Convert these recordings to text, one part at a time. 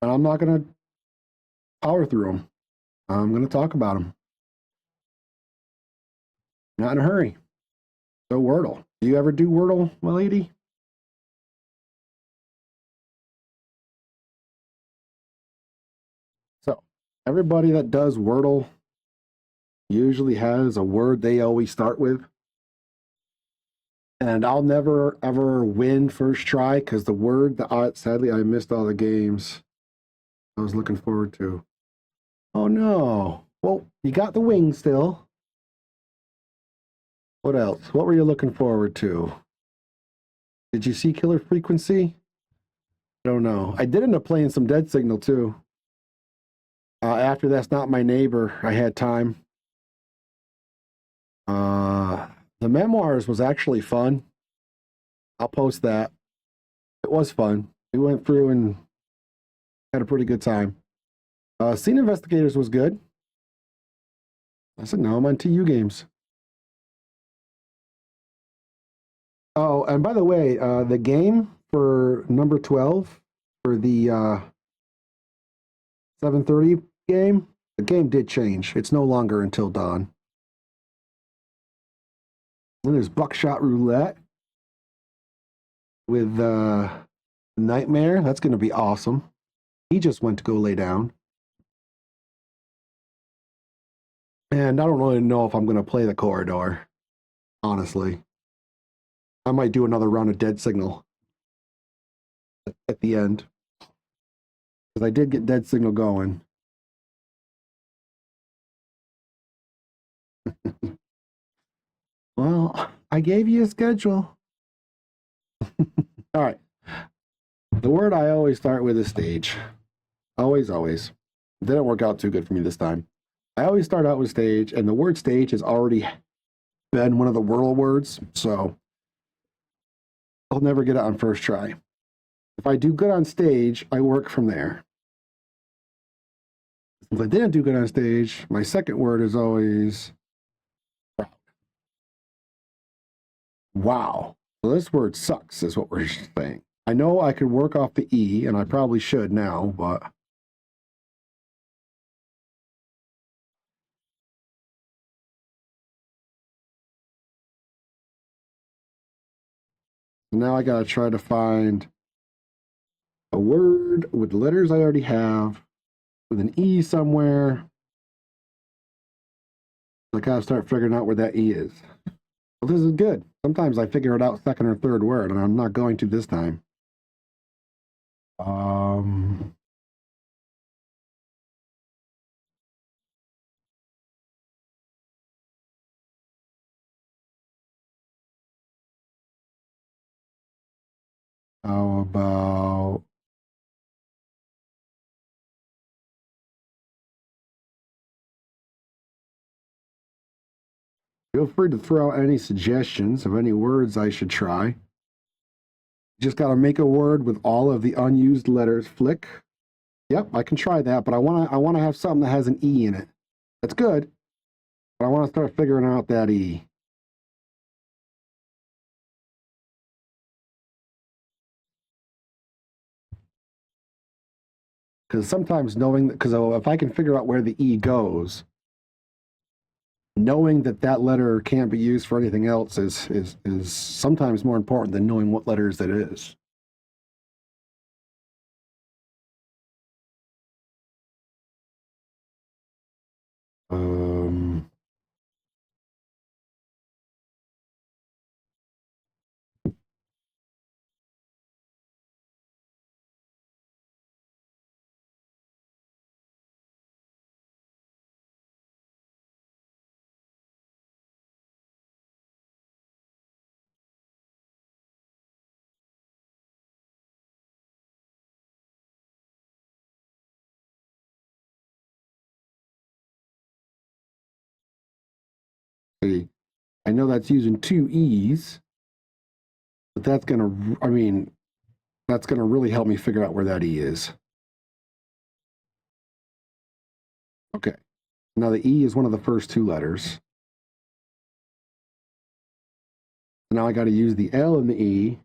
And I'm not going to power through them. I'm going to talk about them. Not in a hurry. So Wordle. Do you ever do Wordle, my lady? So everybody that does Wordle usually has a word they always start with. And I'll never ever win first try because the word that sadly I missed all the games I was looking forward to. Oh no. Well, you got the wing still. What else? What were you looking forward to? Did you see Killer Frequency? I don't know. I did end up playing some Dead Signal too. After That's Not My Neighbor, I had time. The Memoirs was actually fun. I'll post that. It was fun. We went through and had a pretty good time. Scene Investigators was good. I said, no, I'm on TU games. Oh, and by the way, the game for number 12 for the 7:30 game, the game did change. It's no longer Until Dawn. Then there's Buckshot Roulette with Nightmare. That's going to be awesome. He just went to go lay down. And I don't really know if I'm going to play the Corridor, honestly. I might do another round of Dead Signal at the end. Because I did get Dead Signal going. Well, I gave you a schedule. All right. The word I always start with is stage. Always, always. It didn't work out too good for me this time. I always start out with stage, and the word stage has already been one of the Wordle words, so I'll never get it on first try. If I do good on stage, I work from there. If I didn't do good on stage, my second word is always proud. Wow. So this word sucks, is what we're saying. I know I could work off the E, and I probably should now, but now I gotta try to find a word with the letters I already have, with an E somewhere. I gotta start figuring out where that E is. Well, this is good. Sometimes I figure it out second or third word, and I'm not going to this time. How about feel free to throw out any suggestions of any words I should try. Just got to make a word with all of the unused letters. Flick. Yep, I can try that, but I want to have something that has an E in it. That's good, but I want to start figuring out that E. Because sometimes because if I can figure out where the E goes, knowing that that letter can't be used for anything else is sometimes more important than knowing what letters it is. See, I know that's using two E's, but that's gonna really help me figure out where that E is. Okay. Now the E is one of the first two letters. Now I got to use the L and the E.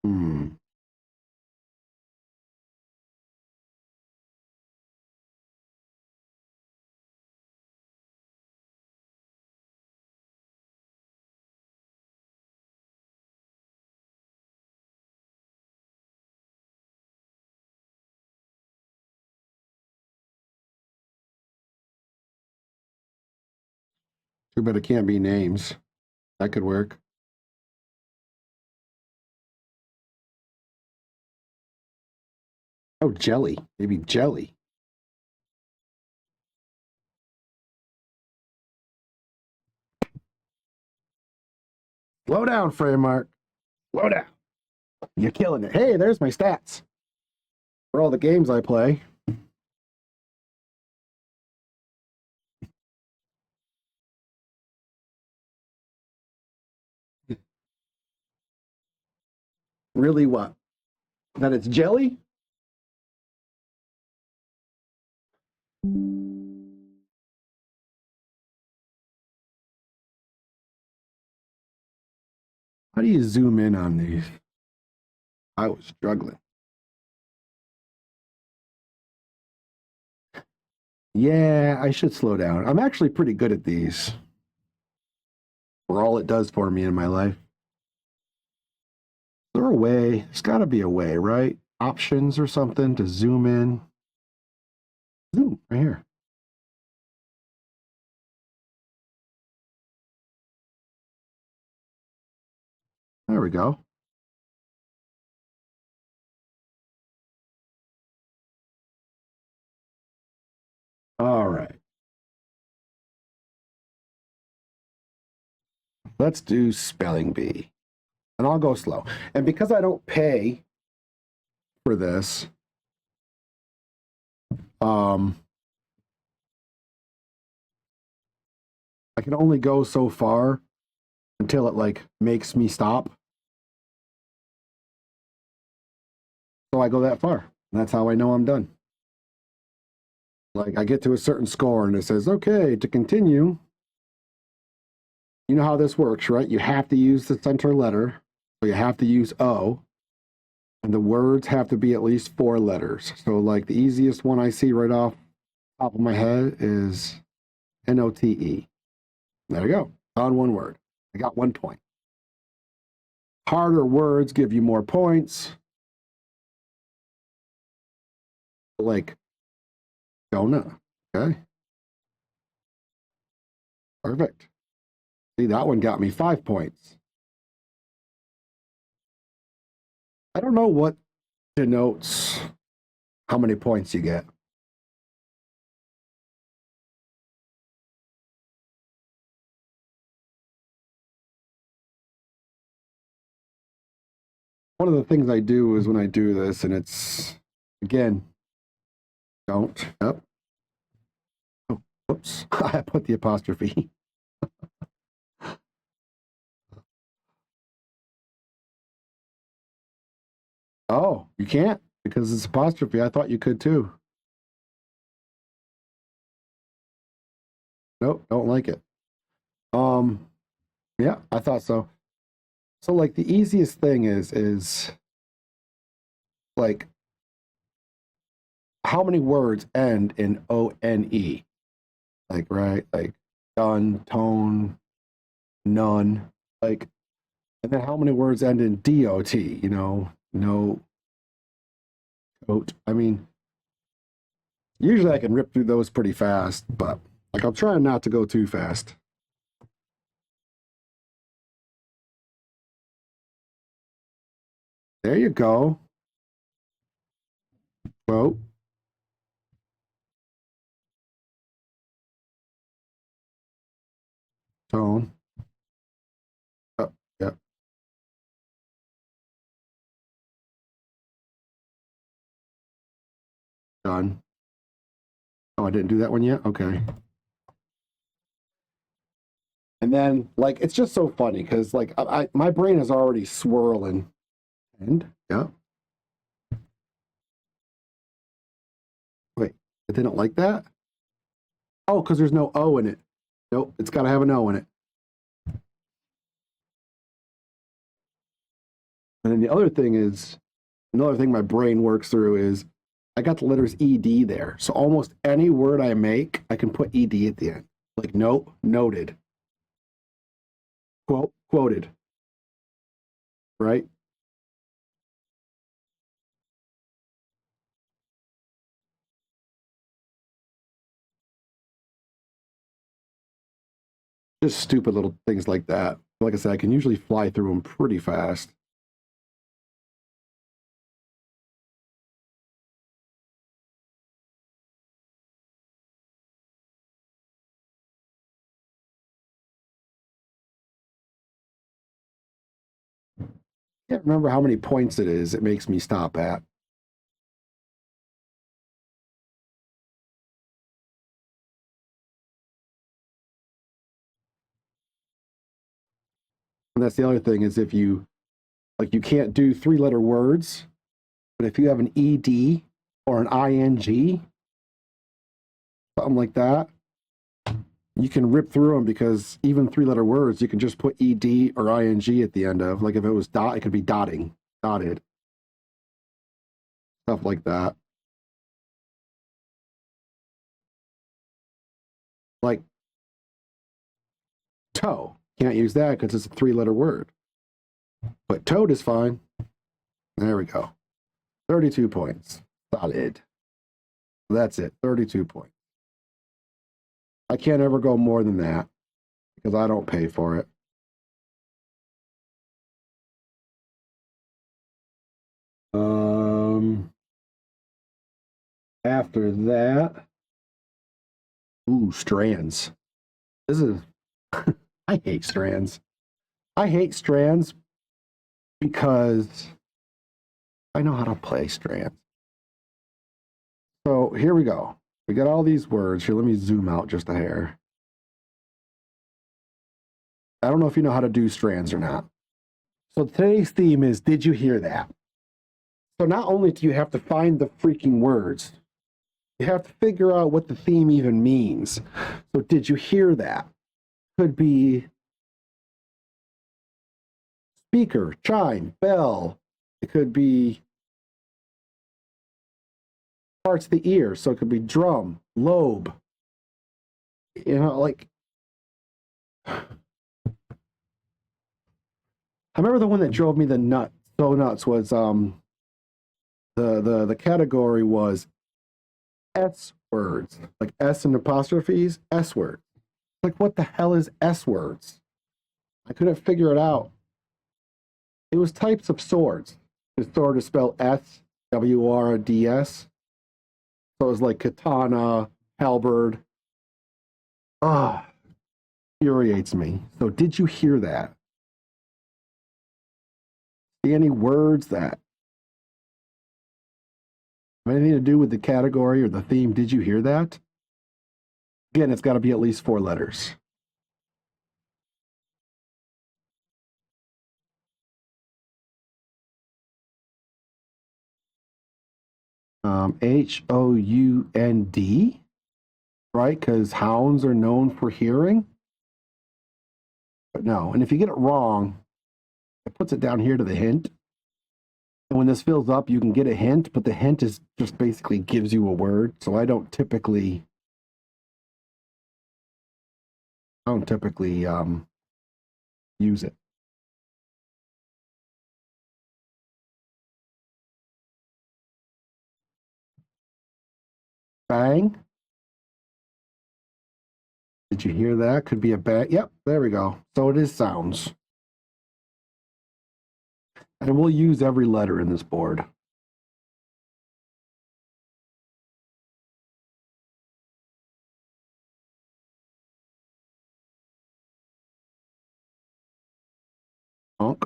Hmm. Too bad it can't be names. That could work. Oh, jelly. Maybe jelly. Slow down, Framemark. Slow down. You're killing it. Hey, there's my stats for all the games I play. Really what? That it's jelly? How do you zoom in on these? I was struggling. Yeah, I should slow down. I'm actually pretty good at these for all it does for me in my life. Is there a way? There's got to be a way, right? Options or something to zoom in. Zoom right here. There we go. All right. Let's do spelling bee. And I'll go slow. And because I don't pay for this, um, I can only go so far until it like makes me stop. So I go that far. And that's how I know I'm done. Like I get to a certain score and it says, okay, to continue. You know how this works, right? You have to use the center letter. So you have to use O. And the words have to be at least 4 letters. So like the easiest one I see right off the top of my head is NOTE. There you go. On one word. I got 1 point. Harder words give you more points. Like donut. Okay. Perfect. See, that one got me 5 points. I don't know what denotes how many points you get. One of the things I do is when I do this, and it's again, don't. Yep. Oh, whoops. I put the apostrophe. Oh, you can't because it's apostrophe. I thought you could too. Nope, don't like it. Um, yeah, I thought so. So like the easiest thing is like how many words end in ONE? Like right, like done, tone, none. Like and then how many words end in DOT? No coat. I mean, usually I can rip through those pretty fast, but like I'm trying not to go too fast. There you go. Well, tone. Oh, yeah, done. Oh, I didn't do that one yet? Okay. And then like it's just so funny because like my brain is already swirling. And yeah. Wait, it didn't like that? Oh, because there's no O in it. Nope, it's gotta have an O in it. And then the other thing is, another thing my brain works through is I got the letters ed there. So almost any word I make, I can put ed at the end. Like note, noted, quote, quoted, right? Just stupid little things like that. Like I said, I can usually fly through them pretty fast. I can't remember how many points it is. It makes me stop at. And that's the other thing is if you like you can't do three-letter words, but if you have an ed or an ing, something like that, you can rip through them because even three-letter words you can just put ed or ing at the end of. Like if it was dot, it could be dotting, dotted, stuff like that. Like toe, can't use that because it's a three-letter word. But toad is fine. There we go. 32 points. Solid. That's it. 32 points. I can't ever go more than that because I don't pay for it. After that, ooh, strands. This is, I hate strands. I hate strands because I know how to play strands. So here we go. We got all these words. Here, let me zoom out just a hair. I don't know if you know how to do strands or not. So today's theme is Did You Hear That? So not only do you have to find the freaking words, you have to figure out what the theme even means. So did you hear that? Could be speaker, chime, bell. It could be parts of the ear. So it could be drum, lobe. You know, like I remember the one that drove me so nuts was the category was S words, like S and apostrophes, S words. Like what the hell is S words? I couldn't figure it out. It was types of swords. The sword is spelled SWRDS. So it was like katana, halberd. Ah, infuriates me. So did you hear that? See any words that have anything to do with the category or the theme? Did you hear that? Again, it's got to be at least four letters. HOUND, right? Because hounds are known for hearing. But no, and if you get it wrong, it puts it down here to the hint. And when this fills up, you can get a hint, but the hint is just basically gives you a word. So I don't typically use it. Bang. Did you hear that? Could be a bang. Yep, there we go. So it is sounds. And we'll use every letter in this board. Honk.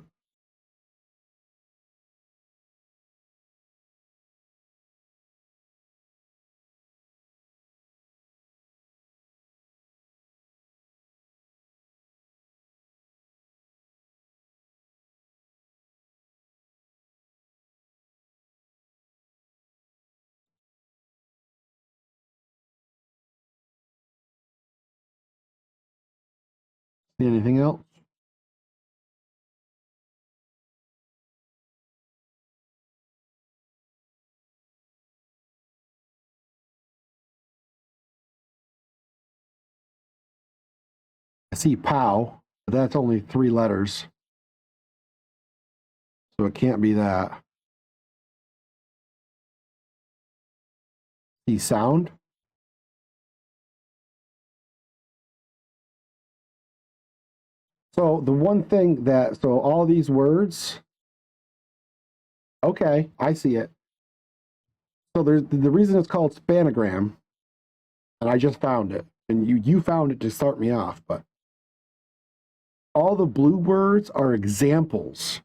Anything else? I see pow, but that's only 3 letters. So it can't be that. See sound. So the one thing that, so all these words, okay, I see it. So there's the reason it's called spanogram, and I just found it, and you found it to start me off, but all the blue words are examples.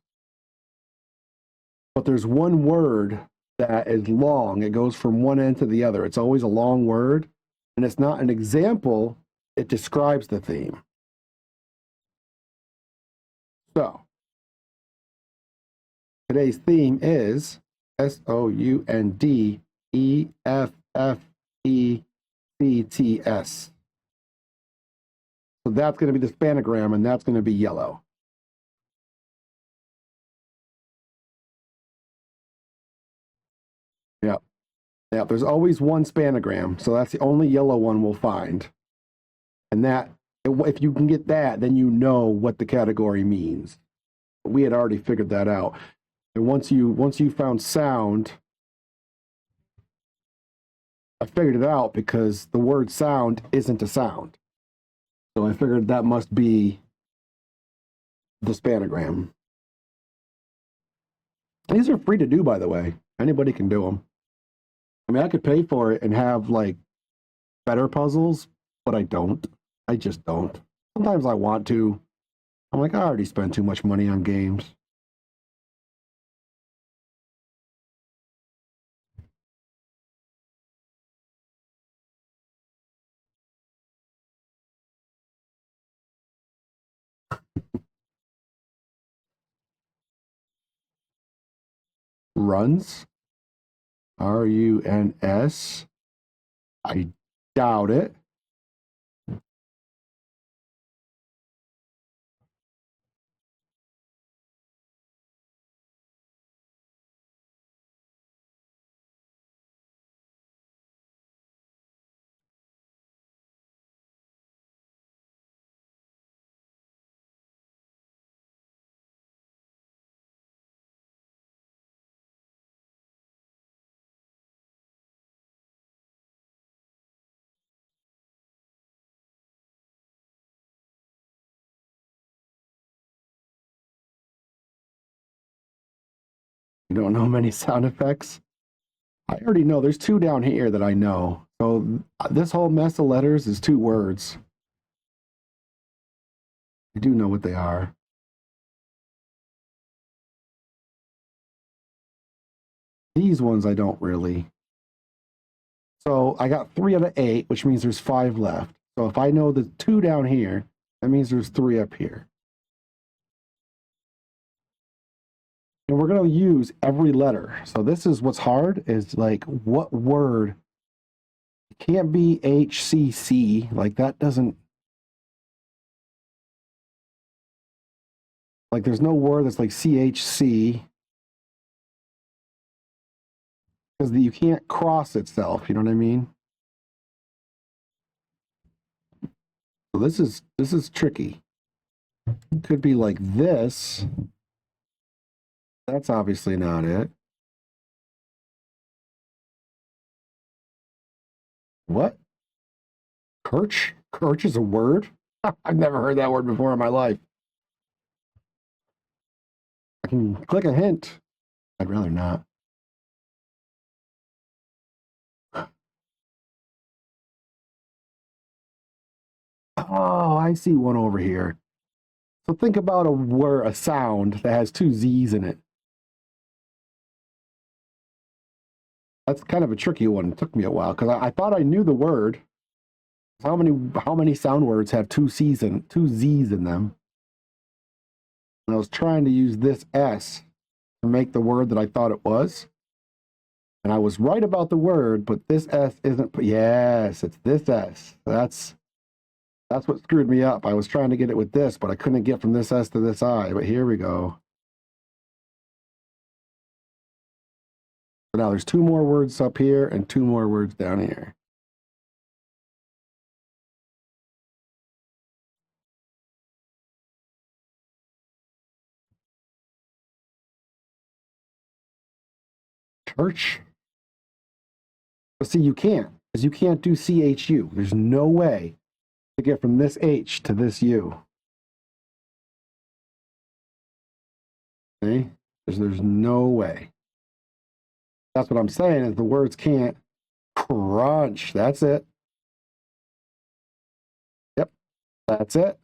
But there's one word that is long. It goes from one end to the other. It's always a long word, and it's not an example, it describes the theme. So today's theme is SOUNDEFFECTS. So that's going to be the spanogram, and that's going to be yellow. Yeah. Yeah, there's always one spanogram, so that's the only yellow one we'll find. And that, if you can get that, then you know what the category means. We had already figured that out. And once you found sound, I figured it out because the word sound isn't a sound. So I figured that must be the spanogram. These are free to do, by the way. Anybody can do them. I mean, I could pay for it and have like better puzzles, but I don't. I just don't. Sometimes I want to. I'm like, I already spent too much money on games. Runs. RUNS. I doubt it. You don't know many sound effects? I already know. There's 2 down here that I know. So this whole mess of letters is 2 words. I do know what they are. These ones I don't really. So I got 3 out of 8, which means there's 5 left. So if I know the 2 down here, that means there's 3 up here. And we're going to use every letter. So this is what's hard is like what word it can't be HCC, like that doesn't, like there's no word that's like CHC because you can't cross itself, you know what I mean? So this is tricky. It could be like this. That's obviously not it. What? Kirch? Kirch is a word? I've never heard that word before in my life. I can click a hint. I'd rather not. Oh, I see one over here. So think about a word, a sound that has 2 Z's in it. That's kind of a tricky one. It took me a while because I thought I knew the word. How many sound words have 2 C's and 2 Z's in them? And I was trying to use this S to make the word that I thought it was. And I was right about the word, but this S isn't. Yes, it's this S. That's what screwed me up. I was trying to get it with this, but I couldn't get from this S to this I. But here we go. So now there's 2 more words up here and 2 more words down here. Church. But see, you can't, because you can't do CHU. There's no way to get from this H to this U. Okay? There's no way. That's what I'm saying, is the words can't crunch. That's it. Yep, that's it.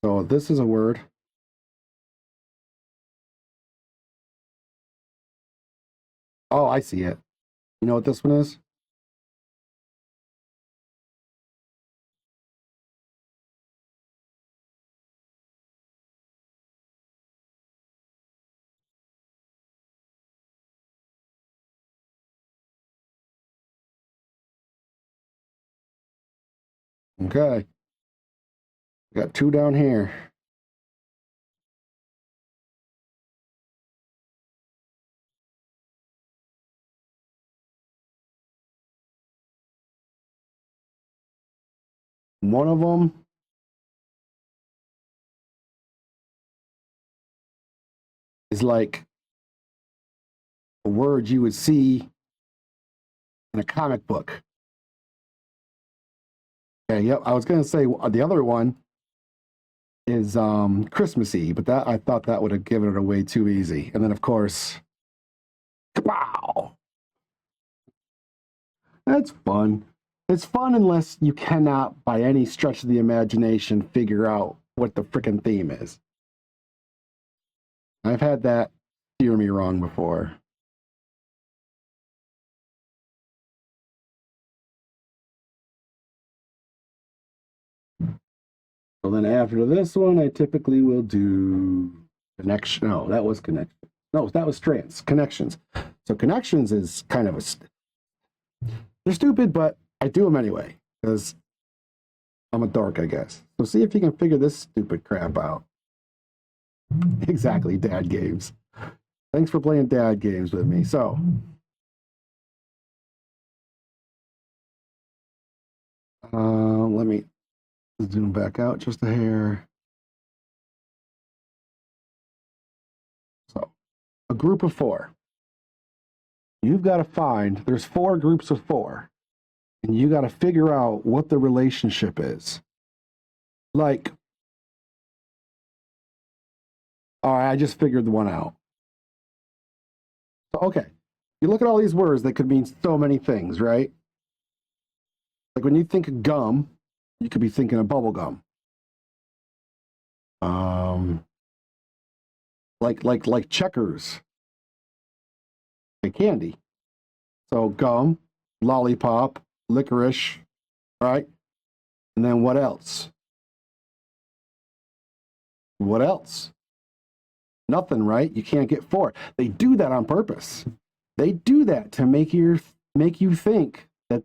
So this is a word. Oh, I see it. You know what this one is? Okay. Got two down here. One of them is like a word you would see in a comic book. Okay, yep. I was gonna say the other one is Christmassy, but that I thought that would have given it away too easy. And then of course, kapow! That's fun. It's fun unless you cannot, by any stretch of the imagination, figure out what the freaking theme is. I've had that steer me wrong before. So then after this one, I typically will do connection. No, that was connection. No, that was strands. Connections. So connections is kind of they're stupid, but I do them anyway because I'm a dork, I guess. So see if you can figure this stupid crap out. Exactly, dad games. Thanks for playing dad games with me. So let me zoom back out just a hair. So a group of four. You've got to find, there's four groups of four, and you got to figure out what the relationship is. Like, all right, I just figured the one out. So, okay, you look at all these words that could mean so many things, right? Like when you think of gum, you could be thinking of bubble gum. Um, like checkers, like candy. So gum, lollipop, licorice, right? And then what else? What else? Nothing, right? You can't get four. They do that on purpose. They do that to make you think that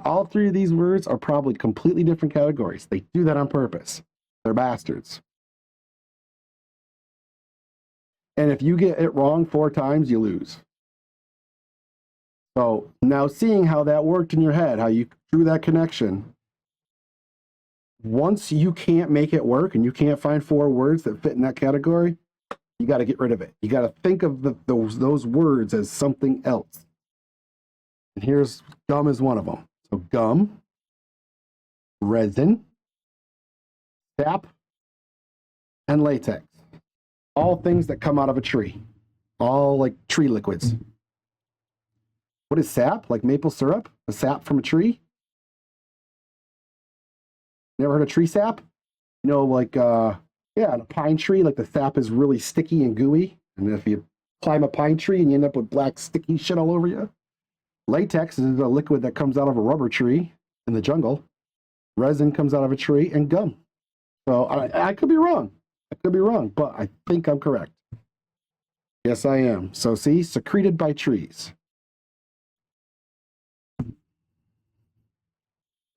all three of these words are probably completely different categories. They do that on purpose. They're bastards. And if you get it wrong 4 times, you lose. So now seeing how that worked in your head, how you drew that connection, once you can't make it work and you can't find 4 words that fit in that category, you got to get rid of it. You got to think of those words as something else. And here's gum is one of them. So gum, resin, sap, and latex. All things that come out of a tree. All like tree liquids. What is sap? Like maple syrup? The sap from a tree? Never heard of tree sap? You know, like yeah, a pine tree, like the sap is really sticky and gooey. And if you climb a pine tree and you end up with black sticky shit all over you. Latex is a liquid that comes out of a rubber tree in the jungle. Resin comes out of a tree, and gum. So I could be wrong. I could be wrong, but I think I'm correct. Yes, I am. So see, secreted by trees.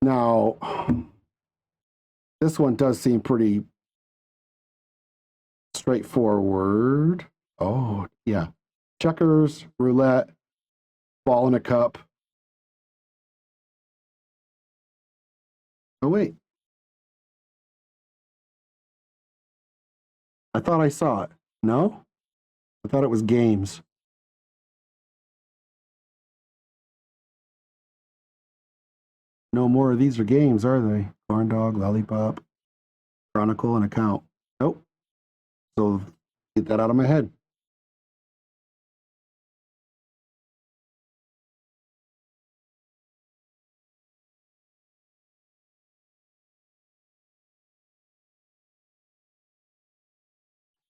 Now, this one does seem pretty straightforward. Oh, yeah. Checkers, roulette, ball in a cup. Oh, wait. I thought I saw it. No? I thought it was games. No more of these are games, are they? Corn dog, lollipop, chronicle, and account. Nope. So get that out of my head.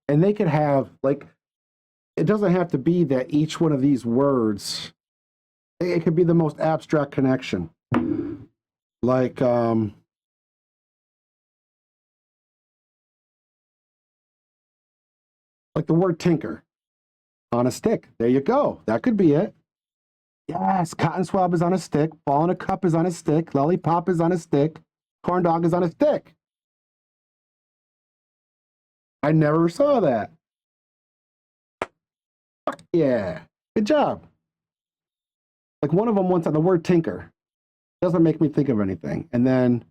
And they could have, like, it doesn't have to be that each one of these words, it could be the most abstract connection. Like, like the word tinker on a stick. There you go. That could be it. Yes, cotton swab is on a stick. Ball in a cup is on a stick. Lollipop is on a stick. Corn dog is on a stick. I never saw that. Yeah, good job. Like one of them once on the word tinker doesn't make me think of anything. And then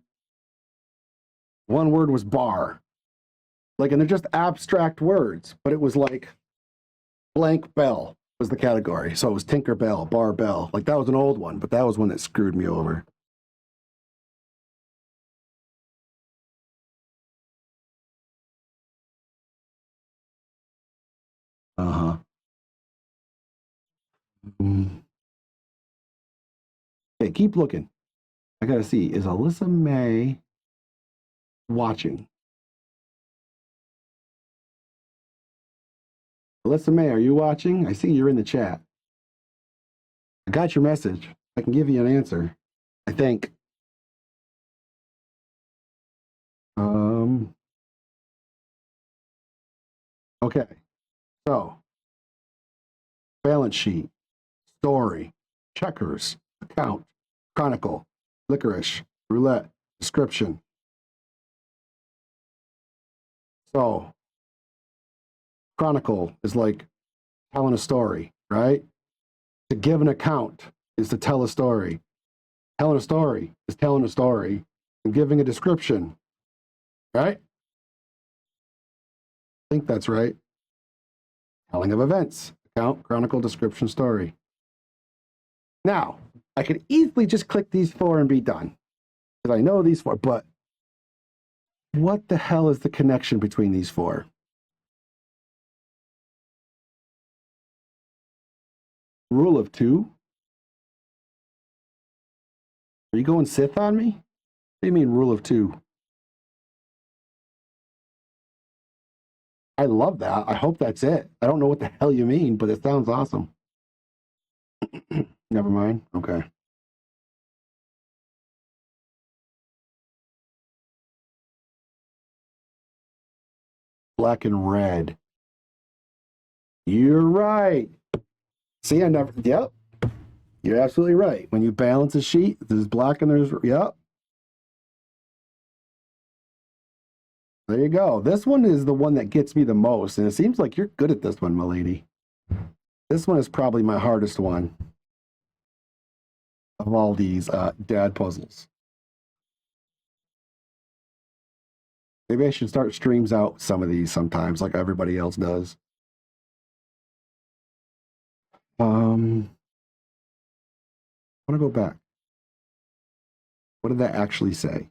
one word was bar. Like, and they're just abstract words, but it was like blank bell was the category. So it was Tinker Bell, Bar Bell. Like that was an old one, but that was one that screwed me over. Uh-huh. Mm. Okay, keep looking. I gotta see. Is Alyssa May watching? Alyssa May, are you watching? I see you're in the chat. I got your message. I can give you an answer. I think. Um, okay. So, balance sheet, story, checkers, account, chronicle, licorice, roulette, description. So, chronicle is like telling a story, right? To give an account is to tell a story. Telling a story is telling a story and giving a description, right? I think that's right. Telling of events, account, chronicle, description, story. Now, I could easily just click these four and be done because I know these four, but what the hell is the connection between these four? Rule of two? Are you going Sith on me? What do you mean, rule of two? I love that. I hope that's it. I don't know what the hell you mean, but it sounds awesome. Never mind. Okay. Black and red. You're right. See, I never, yep. You're absolutely right. When you balance a sheet, there's black and there's, yep. There you go. This one is the one that gets me the most. And it seems like you're good at this one, my lady. This one is probably my hardest one of all these dad puzzles. Maybe I should start streams out some of these sometimes, like everybody else does. I want to go back. What did that actually say?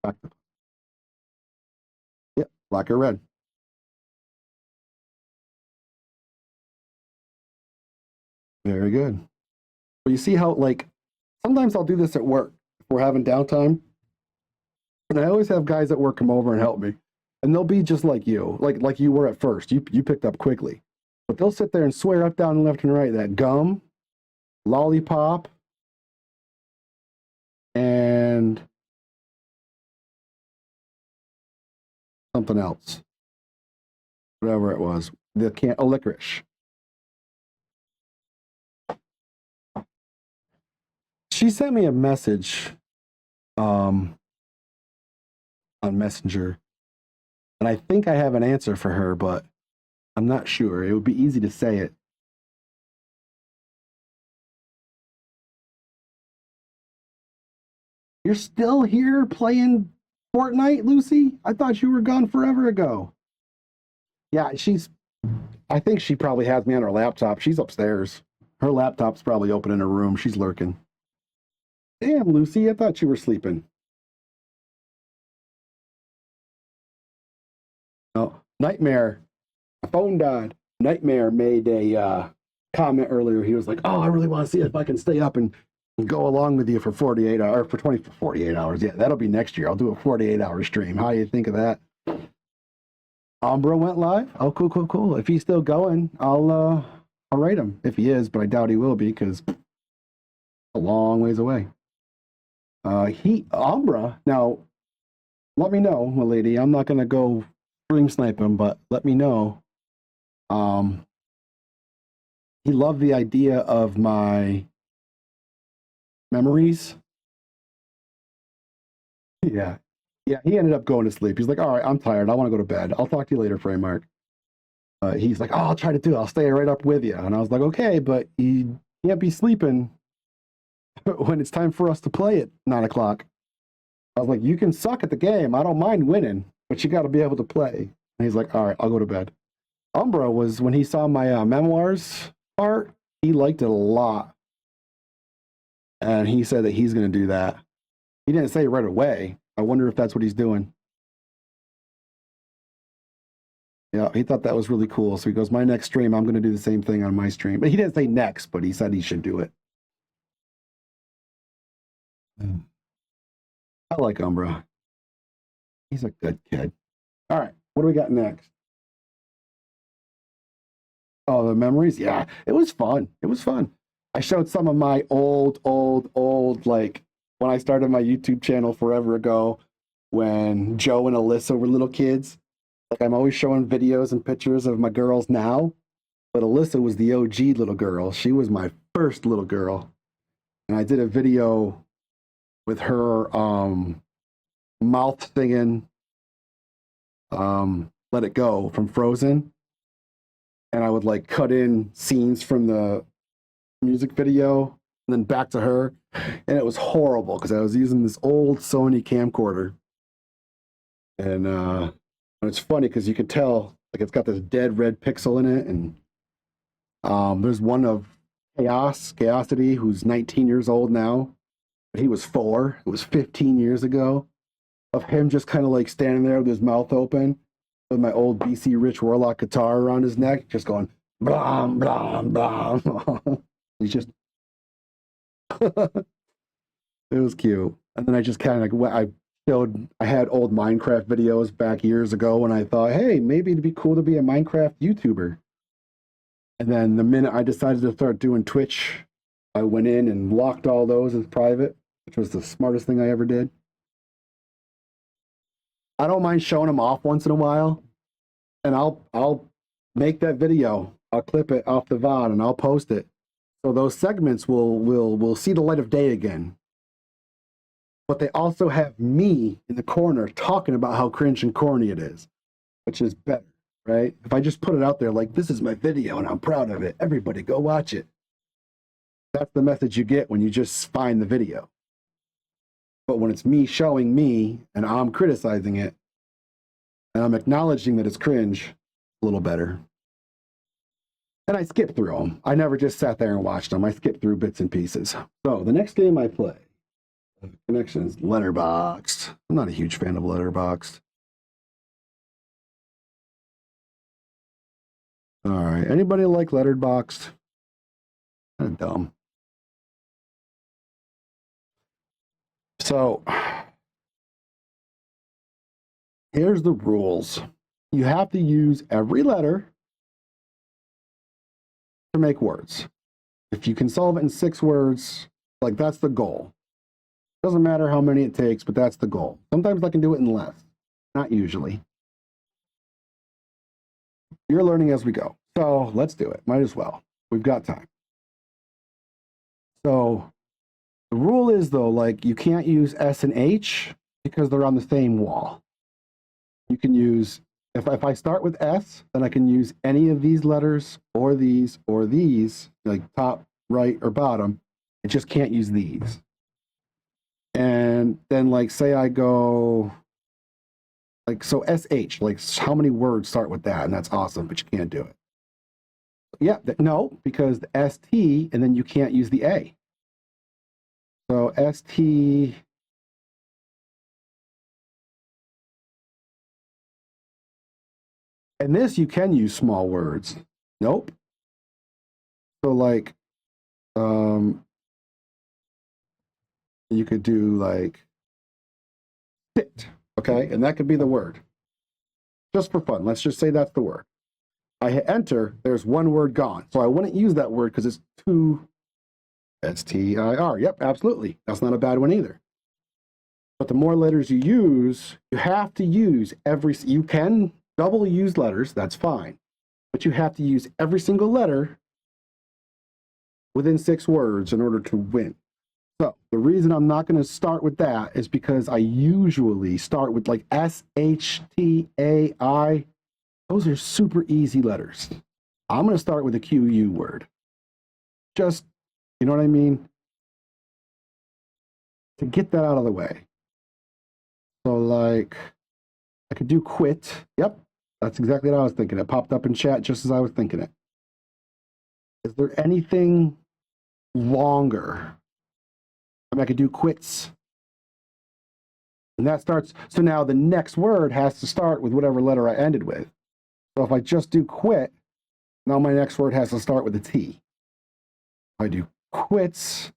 Back to, yep, black or red. Very good. Well, you see how, like, sometimes I'll do this at work if we're having downtime. And I always have guys at work come over and help me. And they'll be just like you, like you were at first. You picked up quickly. But they'll sit there and swear up, down, and left and right that gum, lollipop, and something else. Whatever it was. The can licorice. She sent me a message on Messenger. And I think I have an answer for her, but I'm not sure. It would be easy to say it. You're still here playing Fortnite, Lucy? I thought you were gone forever ago. Yeah, I think she probably has me on her laptop. She's upstairs. Her laptop's probably open in her room. She's lurking. Damn, Lucy, I thought you were sleeping. Oh, Nightmare. My phone died. Nightmare made a comment earlier. He was like, "Oh, I really want to see if I can stay up and go along with you for 48 hours, or for 48 hours. Yeah, that'll be next year. I'll do a 48-hour stream. How do you think of that?" Umbra went live. Oh, cool, cool, cool. If he's still going, I'll rate him if he is, but I doubt he will be because a long ways away. Umbra. Now, let me know, my lady. I'm not gonna go stream snipe him, but let me know. He loved the idea of my memories. Yeah. Yeah, he ended up going to sleep. He's like, "All right, I'm tired. I want to go to bed. I'll talk to you later, Fraeymark." He's like, "Oh, I'll try to do it. I'll stay right up with you." And I was like, "Okay, but you can't be sleeping when it's time for us to play at 9 o'clock." I was like, "You can suck at the game. I don't mind winning, but you got to be able to play." And he's like, "All right, I'll go to bed." Umbra was, when he saw my memoirs part, he liked it a lot. And he said that he's going to do that. He didn't say it right away. I wonder if that's what he's doing. Yeah, he thought that was really cool. So he goes, "My next stream, I'm going to do the same thing on my stream." But he didn't say next, but he said he should do it. I like Umbra. He's a good kid. All right, what do we got next? Oh, the memories? Yeah, it was fun. It was fun. I showed some of my old, like when I started my YouTube channel forever ago, when Joe and Alyssa were little kids. Like I'm always showing videos and pictures of my girls now, but Alyssa was the OG little girl. She was my first little girl. And I did a video with her mouth singing Let It Go from Frozen. And I would like cut in scenes from the music video and then back to her. And it was horrible because I was using this old Sony camcorder. And it's funny because you could tell like it's got this dead red pixel in it. And there's one of Chaosity, who's 19 years old now. He was 4. It was 15 years ago of him just kind of like standing there with his mouth open with my old BC Rich Warlock guitar around his neck, just going blah blah blah. He's just it was cute. And then I just kind of like I had old Minecraft videos back years ago when I thought, hey, maybe it'd be cool to be a Minecraft YouTuber. And then the minute I decided to start doing Twitch, I went in and locked all those as private, which was the smartest thing I ever did. I don't mind showing them off once in a while, and I'll make that video. I'll clip it off the VOD and I'll post it. So those segments will see the light of day again. But they also have me in the corner talking about how cringe and corny it is, which is better, right? If I just put it out there like, this is my video and I'm proud of it, everybody go watch it. That's the message you get when you just find the video. But when it's me showing me and I'm criticizing it and I'm acknowledging that it's cringe, a little better. And I skipped through them. I never just sat there and watched them. I skipped through bits and pieces. So the next game I play, Connections, Letterboxd. I'm not a huge fan of Letterboxd. All right. Anybody like Letterboxd? Kind of dumb. So here's the rules. You have to use every letter to make words. If you can solve it in 6 words, like that's the goal. Doesn't matter how many it takes, but that's the goal. Sometimes I can do it in less, not usually. You're learning as we go. So let's do it. Might as well. We've got time. So the rule is, though, like you can't use S and H because they're on the same wall. You can use, if I start with S, then I can use any of these letters or these, like top, right, or bottom. I just can't use these. And And then like say I go like so SH, like how many words start with that? And that's awesome, but you can't do it. Yeah, no, because the ST and then you can't use the A. So ST. And this you can use small words. Nope. So like you could do like sit, okay? And that could be the word. Just for fun. Let's just say that's the word. I hit enter, there's one word gone. So I wouldn't use that word because it's too STIR. Yep, absolutely. That's not a bad one either. But the more letters you use, you have to use you can double use letters, that's fine. But you have to use every single letter within 6 words in order to win. So the reason I'm not going to start with that is because I usually start with like SHTAI. Those are super easy letters. I'm going to start with a QU word. Just, you know what I mean? To get that out of the way. So like, I could do quit. Yep, that's exactly what I was thinking. It popped up in chat just as I was thinking it. Is there anything longer? I mean, I could do quits. And that starts, so now the next word has to start with whatever letter I ended with. So if I just do quit, now my next word has to start with a T. I do quits,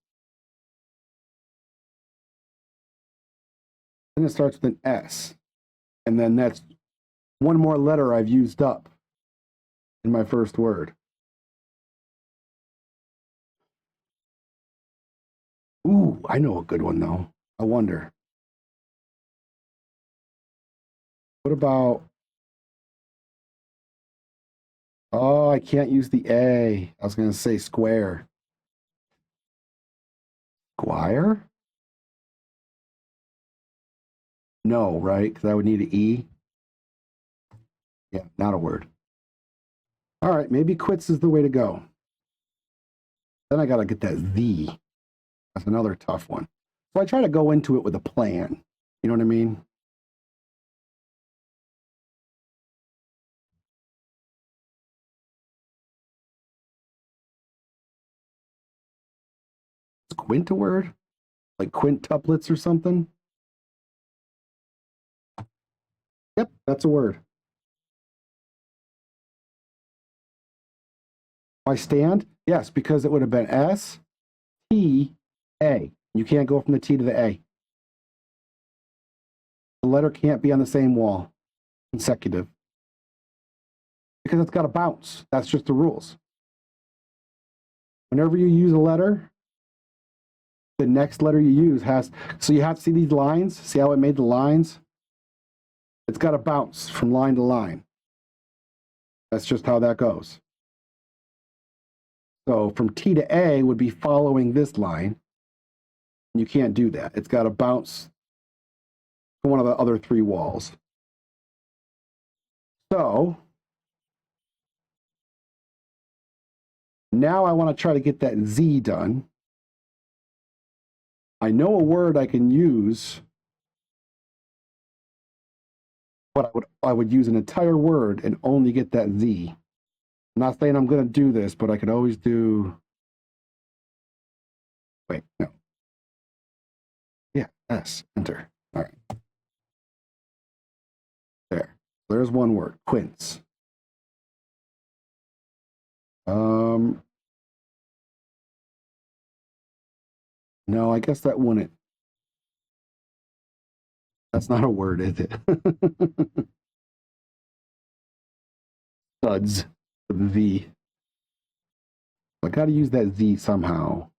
then it starts with an S. And then that's one more letter I've used up in my first word. Ooh, I know a good one though. I wonder. What about, oh, I can't use the A. I was going to say square. Squire? No, right? Because I would need an E. Yeah, not a word. All right, maybe quits is the way to go. Then I got to get that Z. That's another tough one. So I try to go into it with a plan. You know what I mean? Is quint a word? Like quintuplets or something? Yep, that's a word. I stand? Yes, because it would have been S, T, A. You can't go from the T to the A. The letter can't be on the same wall consecutive because it's got to bounce. That's just the rules. Whenever you use a letter, the next letter you use has, so you have to see these lines. See how it made the lines? It's got to bounce from line to line. That's just how that goes. So from T to A would be following this line. You can't do that. It's got to bounce to one of the other 3 walls. So now I want to try to get that Z done. I know a word I can use, but I would use an entire word and only get that Z. I'm not saying I'm going to do this, but I could always do. Wait, no. Yeah, S, enter. All right. There. There's one word, quince. No, I guess that wouldn't. That's not a word, is it? Studs with V. I got to use that Z somehow.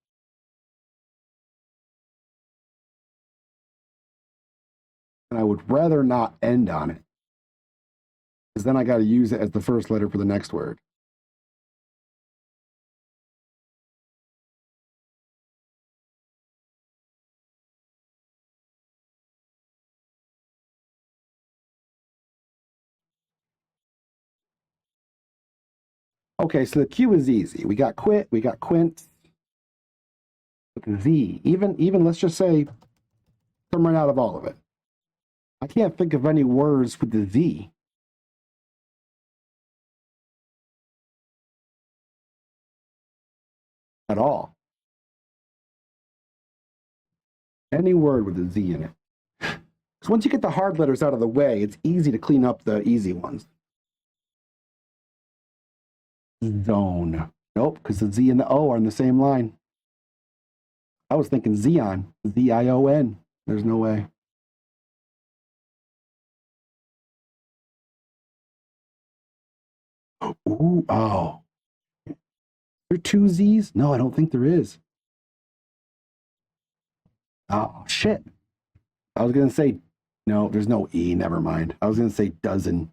And I would rather not end on it, because then I got to use it as the first letter for the next word. Okay, so the Q is easy. We got quit, we got quint. Look at Z. Even let's just say I'm right out of all of it. I can't think of any words with the Z at all. Any word with a Z in it. Because once you get the hard letters out of the way, it's easy to clean up the easy ones. Zone. Nope, because the Z and the O are in the same line. I was thinking Zion. Z-I-O-N. There's no way. Ooh, oh. There are two Z's? No, I don't think there is. Oh, shit. I was going to say, no, there's no E. Never mind. I was going to say dozen.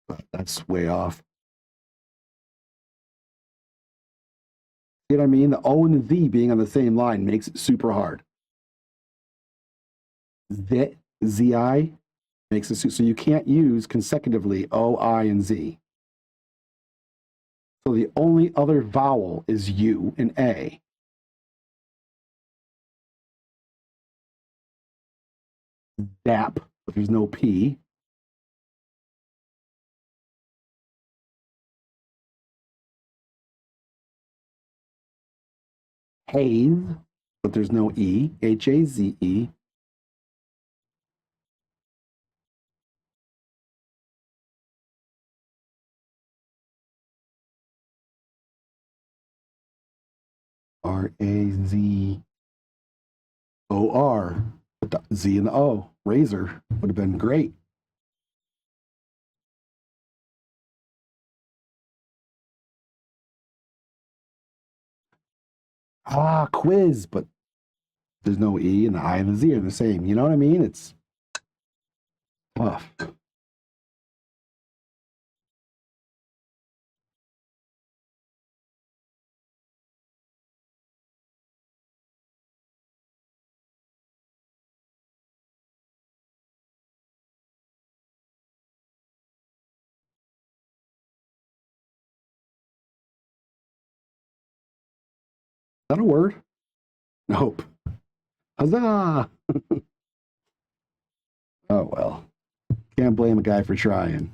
But that's way off. You know what I mean? The O and the Z being on the same line makes it super hard. Z-I makes it so you can't use consecutively O, I, and Z. So the only other vowel is U and A. Dap, but there's no P. Haze, but there's no E. H-A-Z-E. R-A-Z-O-R. Z and the O. Razor would have been great. Ah, quiz, but there's no E, and the I and the Z are the same. You know what I mean? It's tough. Is that a word? Nope. Huzzah! Oh, well. Can't blame a guy for trying.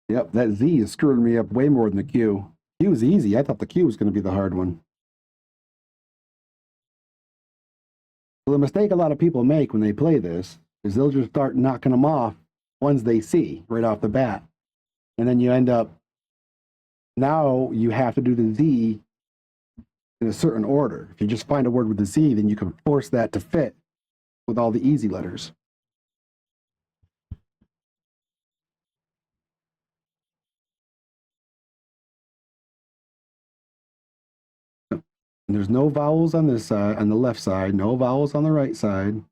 Yep, that Z is screwing me up way more than the Q. Q was easy. I thought the Q was going to be the hard one. Well, the mistake a lot of people make when they play this is they'll just start knocking them off ones they see right off the bat. And then you end up, now you have to do the Z in a certain order. If you just find a word with the Z, then you can force that to fit with all the easy letters. And there's no vowels on this side, on the left side, no vowels on the right side.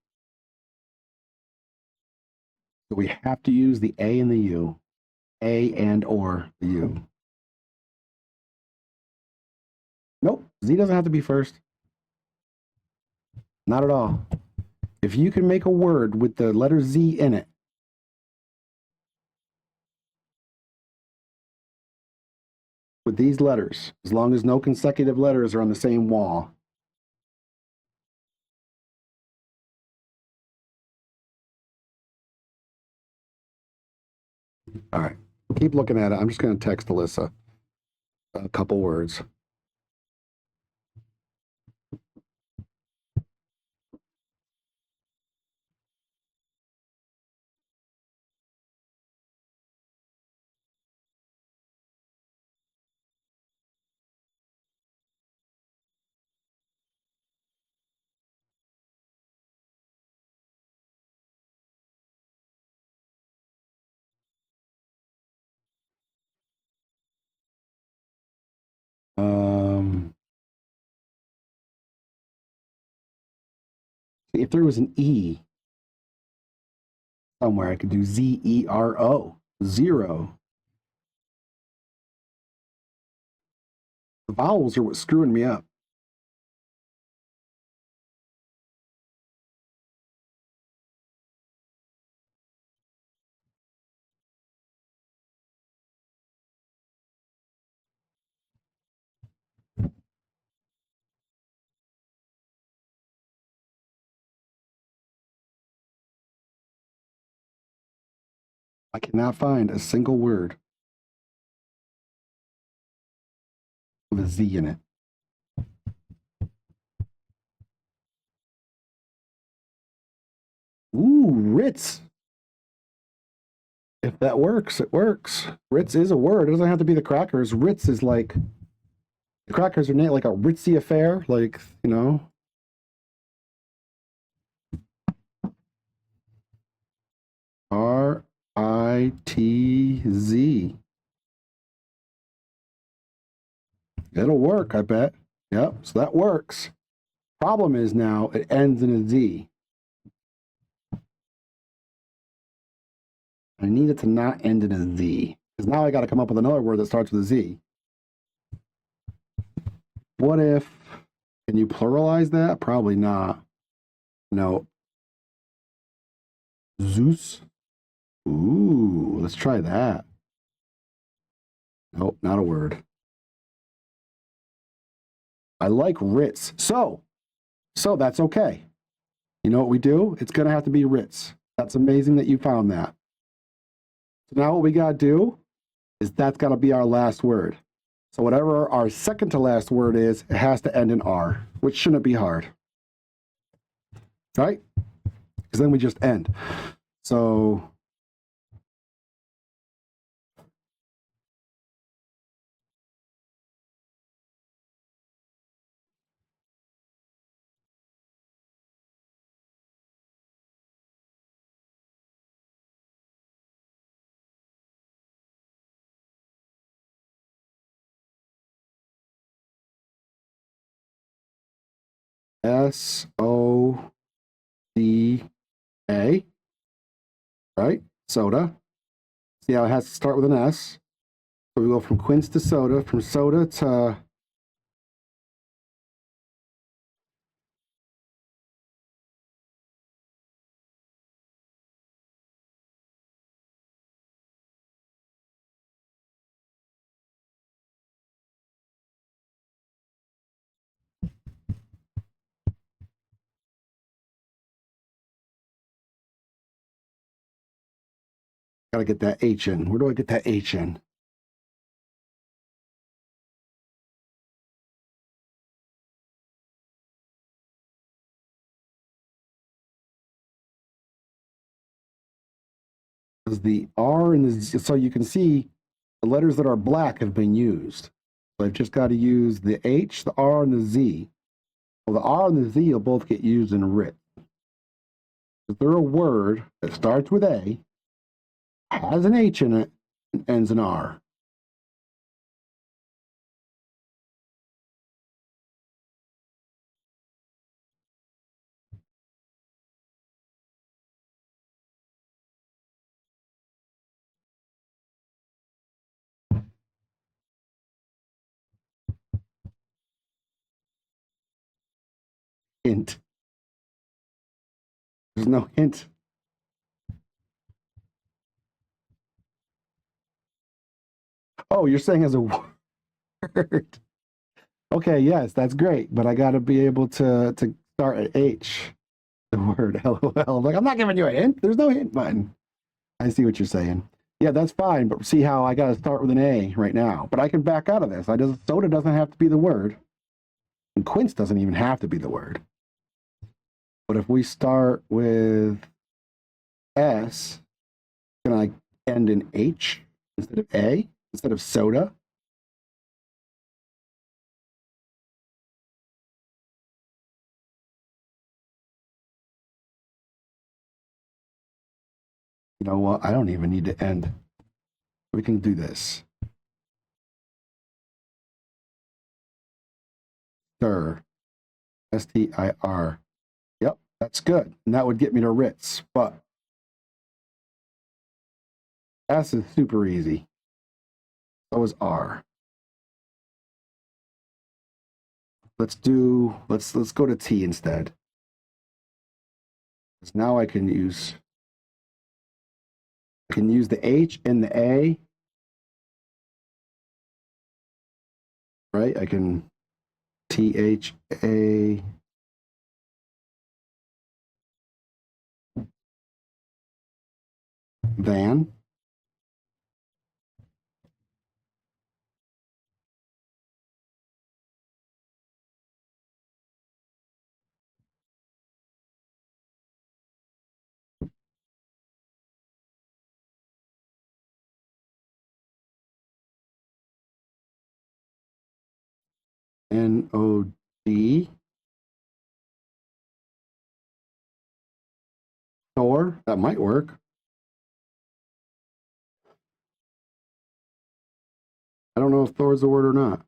So we have to use the A and the U. A and or the U. Nope, Z doesn't have to be first. Not at all. If you can make a word with the letter Z in it, with these letters, as long as no consecutive letters are on the same wall. All right, keep looking at it. I'm just going to text Alyssa a couple words. If there was an E somewhere, I could do Z-E-R-O, zero. The vowels are what's screwing me up. I cannot find a single word with a Z in it. Ooh, Ritz. If that works, it works. Ritz is a word. It doesn't have to be the crackers. Ritz is like, the crackers are named like a ritzy affair, like, you know. Ritz. It'll work, I bet. Yep, so that works. Problem is now it ends in a Z. I need it to not end in a Z. Because now I got to come up with another word that starts with a Z. What if, can you pluralize that? Probably not. No. Zeus? Ooh, let's try that. Nope, not a word. I like Ritz. So that's okay. You know what we do? It's going to have to be Ritz. That's amazing that you found that. So now what we got to do is that's got to be our last word. So whatever our second to last word is, it has to end in R, which shouldn't be hard. Right? Because then we just end. So SODA, right? Soda. See how it has to start with an S. So we go from quince to soda, from soda to got to get that H in. Where do I get that H in? Because the R and the Z, so you can see the letters that are black have been used. So I've just got to use the H, the R, and the Z. Well, the R and the Z will both get used in Ritz. If they're a word that starts with A, has an H in it, and ends in R. Hint. There's no hint. Oh, you're saying as a word. Okay, yes, that's great, but I got to be able to start at H. The word LOL. Like, I'm not giving you a hint. There's no hint button. I see what you're saying. Yeah, that's fine, but see how I got to start with an A right now. But I can back out of this. Soda doesn't have to be the word, and quince doesn't even have to be the word. But if we start with S, can I end in H instead of A instead of soda? You know what? I don't even need to end. We can do this. Stir. STIR. Yep, that's good. And that would get me to Ritz. But S is super easy. So is R. Let's go to T instead. Because now I can use the H and the A. Right? I can THA. Van. N-O-D. Thor, that might work. I don't know if Thor's a word or not.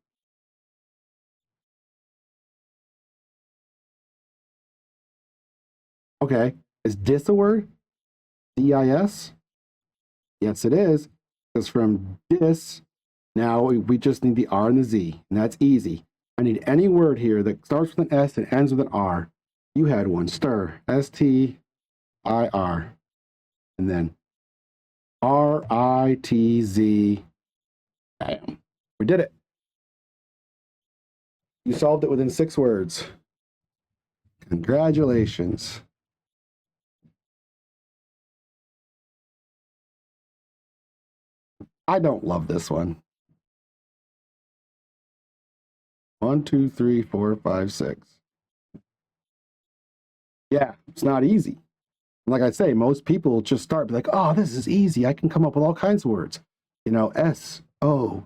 Okay, is dis a word? D-I-S? Yes, it is. Because from dis, now we just need the R and the Z, and that's easy. I need any word here that starts with an S and ends with an R. You had one, stir, S-T-I-R, and then R-I-T-Z. Bam. We did it. You solved it within 6 words. Congratulations. I don't love this one. 1, 2, 3, 4, 5, 6. Yeah, it's not easy. Like I say, most people just start like, oh, this is easy. I can come up with all kinds of words. You know, S-O-U-R,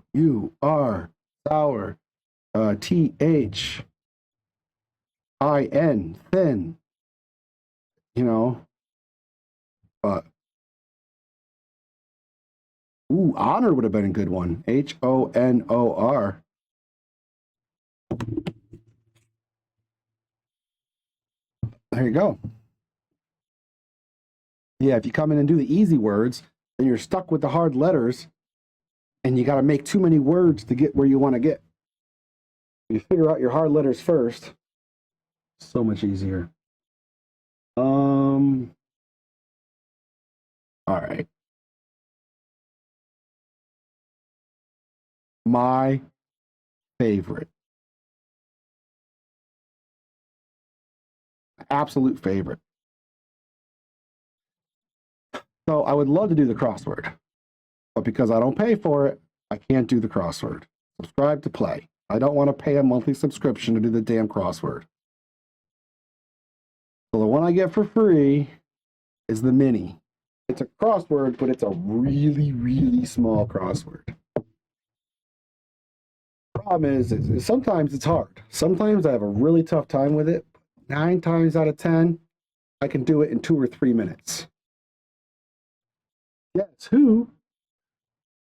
sour, T-H-I-N, thin, you know, but, honor would have been a good one. H-O-N-O-R. There you go. Yeah, if you come in and do the easy words, then you're stuck with the hard letters, and you got to make too many words to get where you want to get. You figure out your hard letters first. So much easier. All right. My favorite. Absolute favorite. So I would love to do the crossword, but because I don't pay for it, I can't do the crossword. Subscribe to play. I don't want to pay a monthly subscription to do the damn crossword. So the one I get for free is the mini. It's a crossword, but it's a really, really small crossword. Problem is sometimes it's hard. Sometimes I have a really tough time with it. 9 times out of 10, I can do it in 2 or 3 minutes. Yes, who?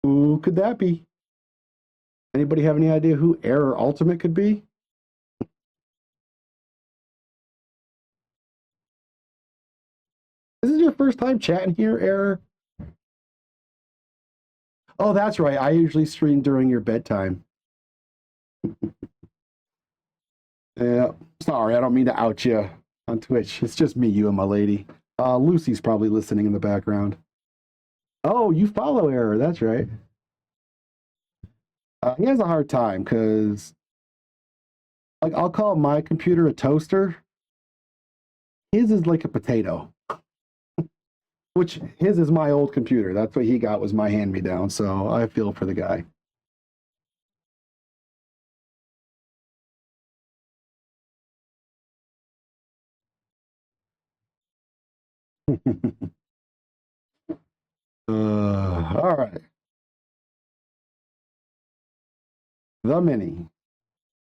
Who could that be? Anybody have any idea who Error Ultimate could be? This is your first time chatting here, Error? Oh, that's right. I usually stream during your bedtime. Yeah, sorry, I don't mean to out you on Twitch. It's just me, you, and my lady. Lucy's probably listening in the background. Oh, you follow Error. That's right. He has a hard time because, like, I'll call my computer a toaster. His is like a potato, which his is my old computer. That's what he got was my hand-me-down. So I feel for the guy. All right. The mini.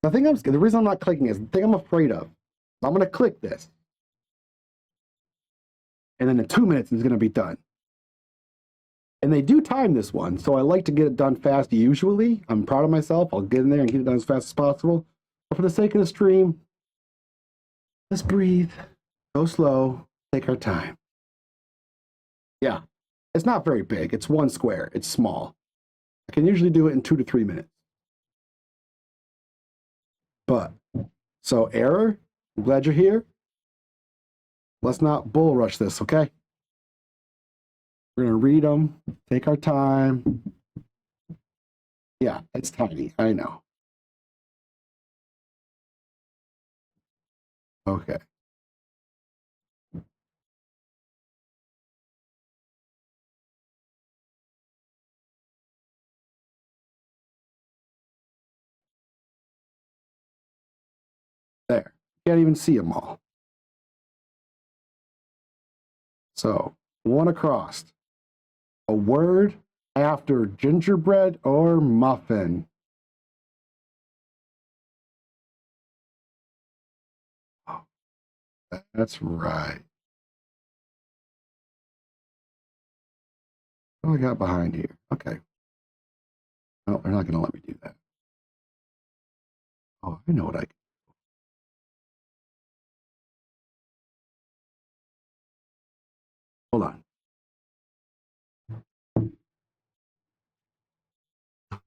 The reason I'm not clicking is the thing I'm afraid of. I'm going to click this, and then in 2 minutes it's going to be done. And they do time this one, so I like to get it done fast usually. I'm proud of myself. I'll get in there and get it done as fast as possible. But for the sake of the stream, let's breathe, go slow, take our time. Yeah, it's not very big. It's 1 square. It's small. I can usually do it in 2 to 3 minutes. But, so Error, I'm glad you're here. Let's not bull rush this, okay? We're going to read them, take our time. Yeah, it's tiny. I know. Okay. There. Can't even see them all. So, 1 across. A word after gingerbread or muffin. That's right. What do I got behind here? Okay. No, they're not going to let me do that. Oh, I know what I can. Hold on.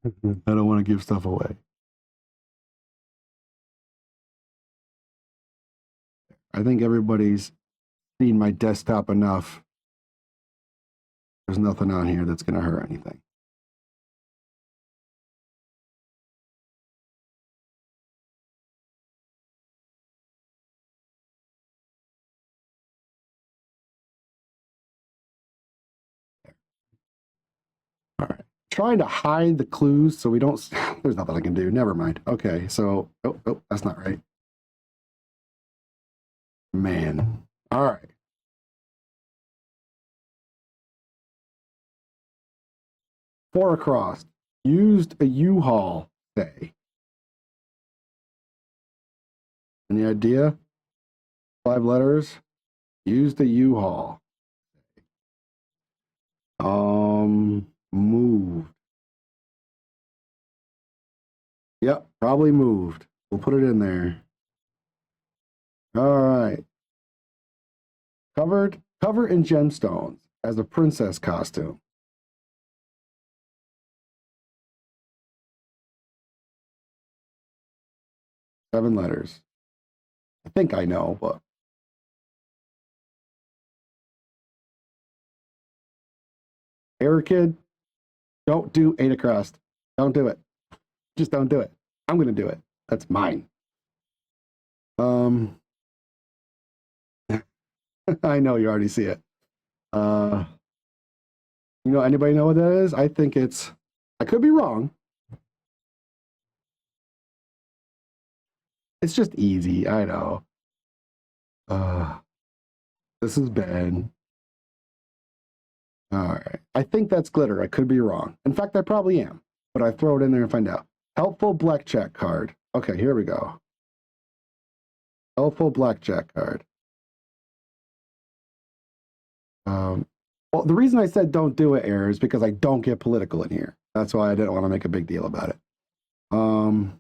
I don't want to give stuff away. I think everybody's seen my desktop enough. There's nothing on here that's going to hurt anything. All right. Trying to hide the clues so we don't. There's nothing I can do. Never mind. Okay. So, oh, that's not right. Man. All right. Four across. Used a U-Haul, say. Any idea? 5 letters. Used a U-Haul. Moved. Yep, probably moved. We'll put it in there. All right. Cover in gemstones as a princess costume. Seven letters. I think I know, but error kid, don't do Ada crust. Don't do it. Just don't do it. I'm gonna do it. That's mine. Um, I know you already see it. Anybody know what that is? I think it's. I could be wrong. It's just easy. I know. Uh, this is Ben. All right. I think that's glitter. I could be wrong. In fact, I probably am. But I throw it in there and find out. Helpful blackjack card. Okay, here we go. Helpful blackjack card. Well, the reason I said don't do it, error, is because I don't get political in here. That's why I didn't want to make a big deal about it. So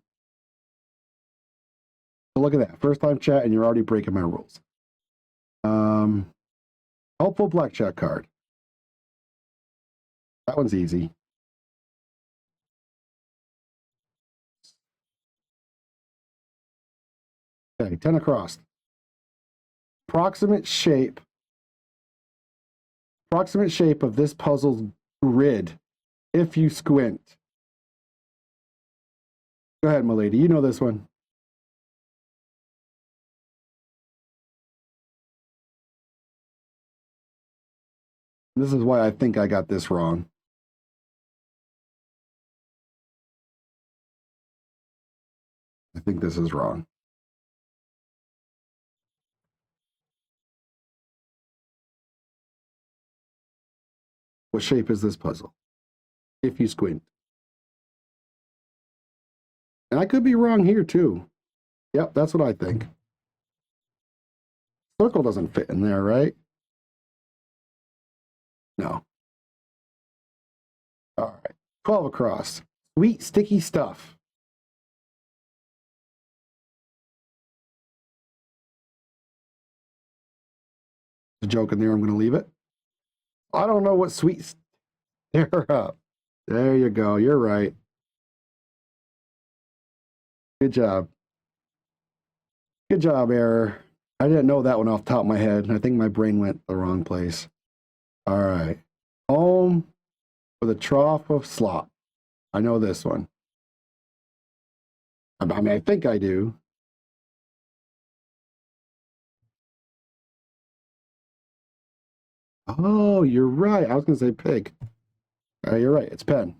look at that. First time chat, and you're already breaking my rules. Helpful blackjack card. That one's easy. Okay, 10 across. Approximate shape of this puzzle's grid if you squint. Go ahead, my lady. You know this one. This is why I think I got this wrong. I think this is wrong. What shape is this puzzle? If you squint. And I could be wrong here too. Yep, that's what I think. Circle doesn't fit in there, right? No. All right. 12 across. Sweet, sticky stuff. A joke in there. I'm going to leave it. I don't know what sweet. They're up. There you go. You're right. Good job. Good job, error. I didn't know that one off the top of my head. I think my brain went the wrong place. All right. Home with a trough of slop. I know this one. I mean, I think I do. Oh, you're right. I was going to say pig. You're right. It's pen.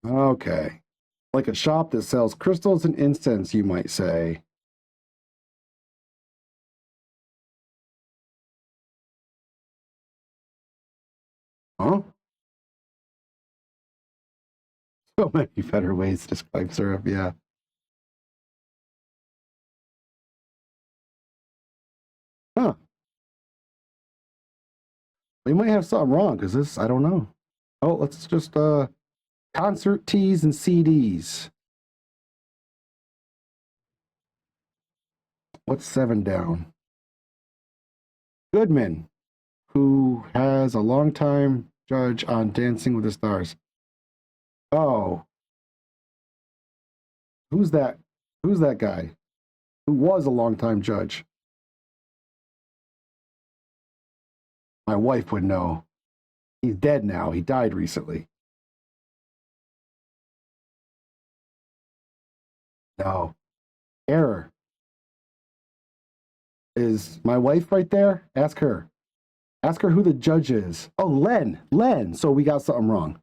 Okay. Like a shop that sells crystals and incense, you might say. Huh? So many better ways to describe syrup. Yeah. We might have something wrong because this, I don't know. Oh, let's just concert tees and CDs. What's 7 down? Goodman, who has a longtime judge on Dancing with the Stars. Oh, who's that? Who's that guy? Who was a longtime judge? My wife would know. He's dead now. He died recently. No. Error. Is my wife right there? Ask her. Ask her who the judge is. Oh, Len. Len. So we got something wrong.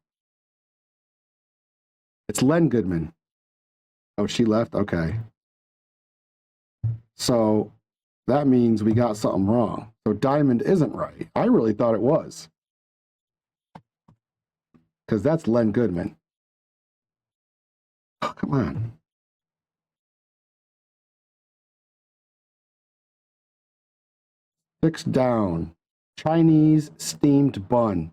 It's Len Goodman. Oh, she left? Okay. So that means we got something wrong. So Diamond isn't right. I really thought it was. Because that's Len Goodman. Oh, come on. Six down. Chinese steamed bun.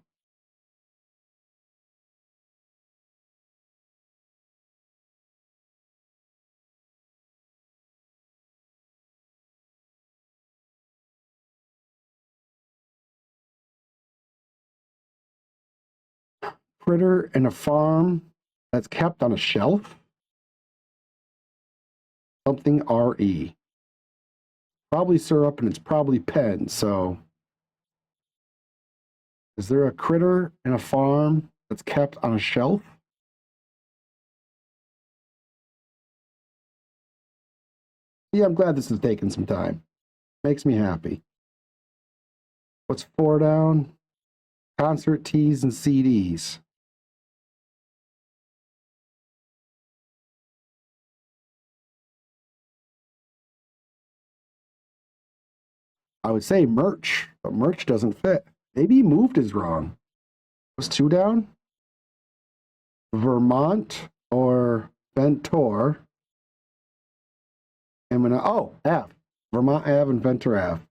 Critter in a farm that's kept on a shelf. Something RE. Probably syrup and it's probably pen. So is there a critter in a farm that's kept on a shelf? Yeah, I'm glad this is taking some time. Makes me happy. What's 4 down? Concert tees and CDs. I would say merch, but merch doesn't fit. Maybe moved is wrong. What's 2 down? Vermont or Ventor. Oh, Ave. Vermont Ave and Ventor Ave.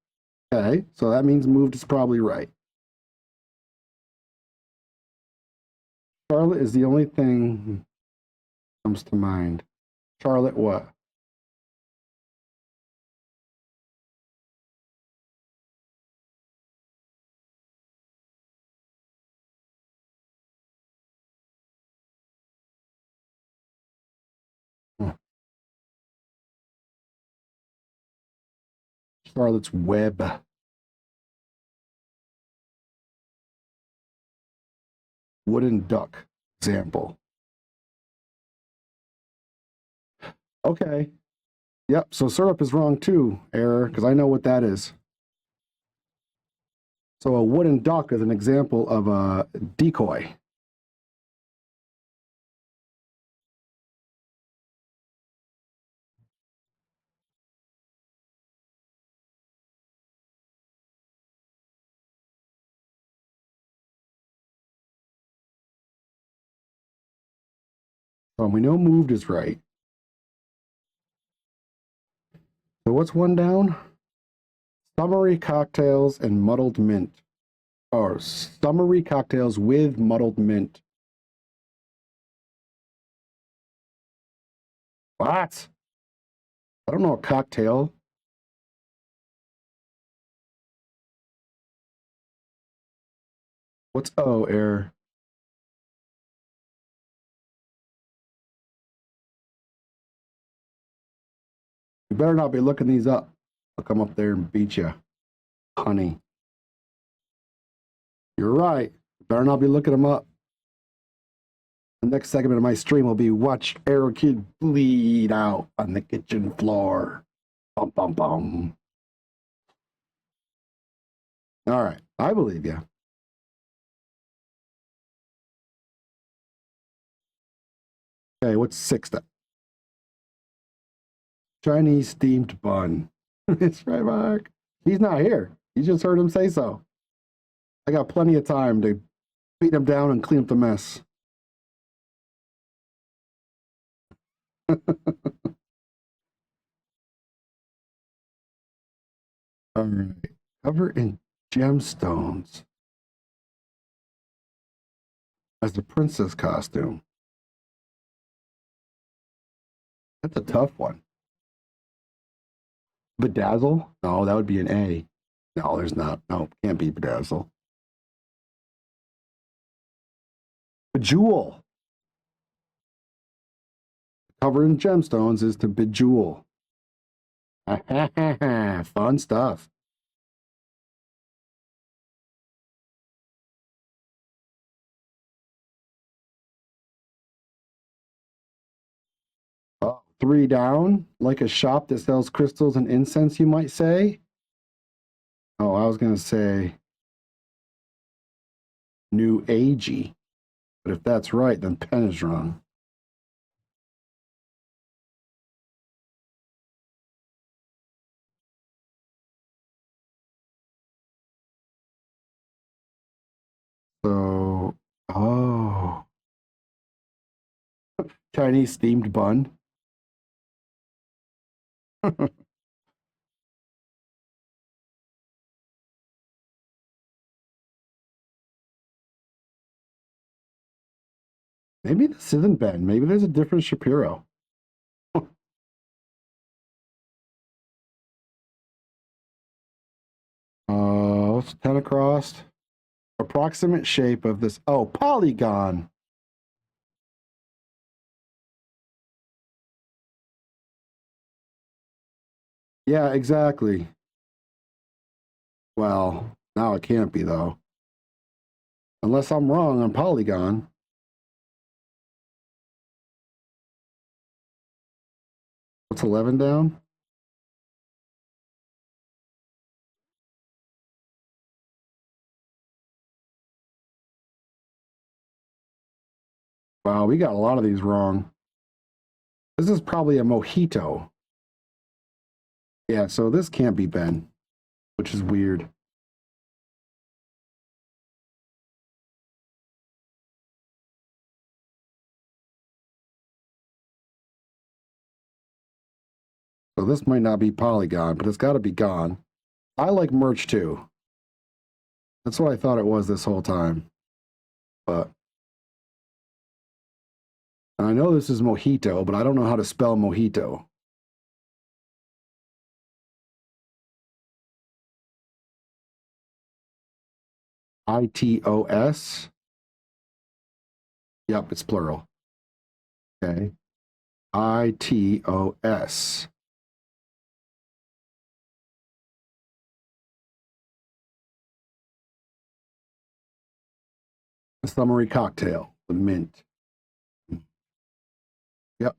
Okay, so that means moved is probably right. Charlotte is the only thing that comes to mind. Charlotte what? Hmm. Charlotte's Web. Wooden duck example. Okay. Yep, so syrup is wrong too, error, because I know what that is. So a wooden duck is an example of a decoy. We know moved is right. So what's 1 down? Summery cocktails and muddled mint. Or summery cocktails with muddled mint. What? I don't know a cocktail. What's O, error? You better not be looking these up. I'll come up there and beat you, honey. You're right. You better not be looking them up. The next segment of my stream will be watch Arrow Kid bleed out on the kitchen floor. Bum, bum, bum. All right. I believe you. Okay, what's 6 then? Chinese steamed bun. It's Fraeymark. He's not here. You just heard him say so. I got plenty of time to beat him down and clean up the mess. All right. Cover in gemstones. as the princess costume. That's a tough one. Bedazzle? No, that would be an A. No, there's not. No, can't be bedazzle. Bejewel. Covered in gemstones is to bejewel. Fun stuff. Oh, 3 down, like a shop that sells crystals and incense, you might say. Oh, I was going to say new agey. But if that's right, then pen is wrong. So, oh, Chinese themed bun. Maybe this isn't Ben. Maybe there's a different Shapiro. What's 10 across? Approximate shape of this. Oh, polygon. Yeah, exactly. Well, now it can't be, though. Unless I'm wrong on polygon. What's 11 down? Wow, we got a lot of these wrong. This is probably a mojito. Yeah, so this can't be Ben, which is weird. So this might not be polygon, but it's got to be gone. I like merch too. That's what I thought it was this whole time. But I know this is mojito, but I don't know how to spell mojito. ITOS? Yep, it's plural. Okay. ITOS. A summery cocktail with mint. Yep.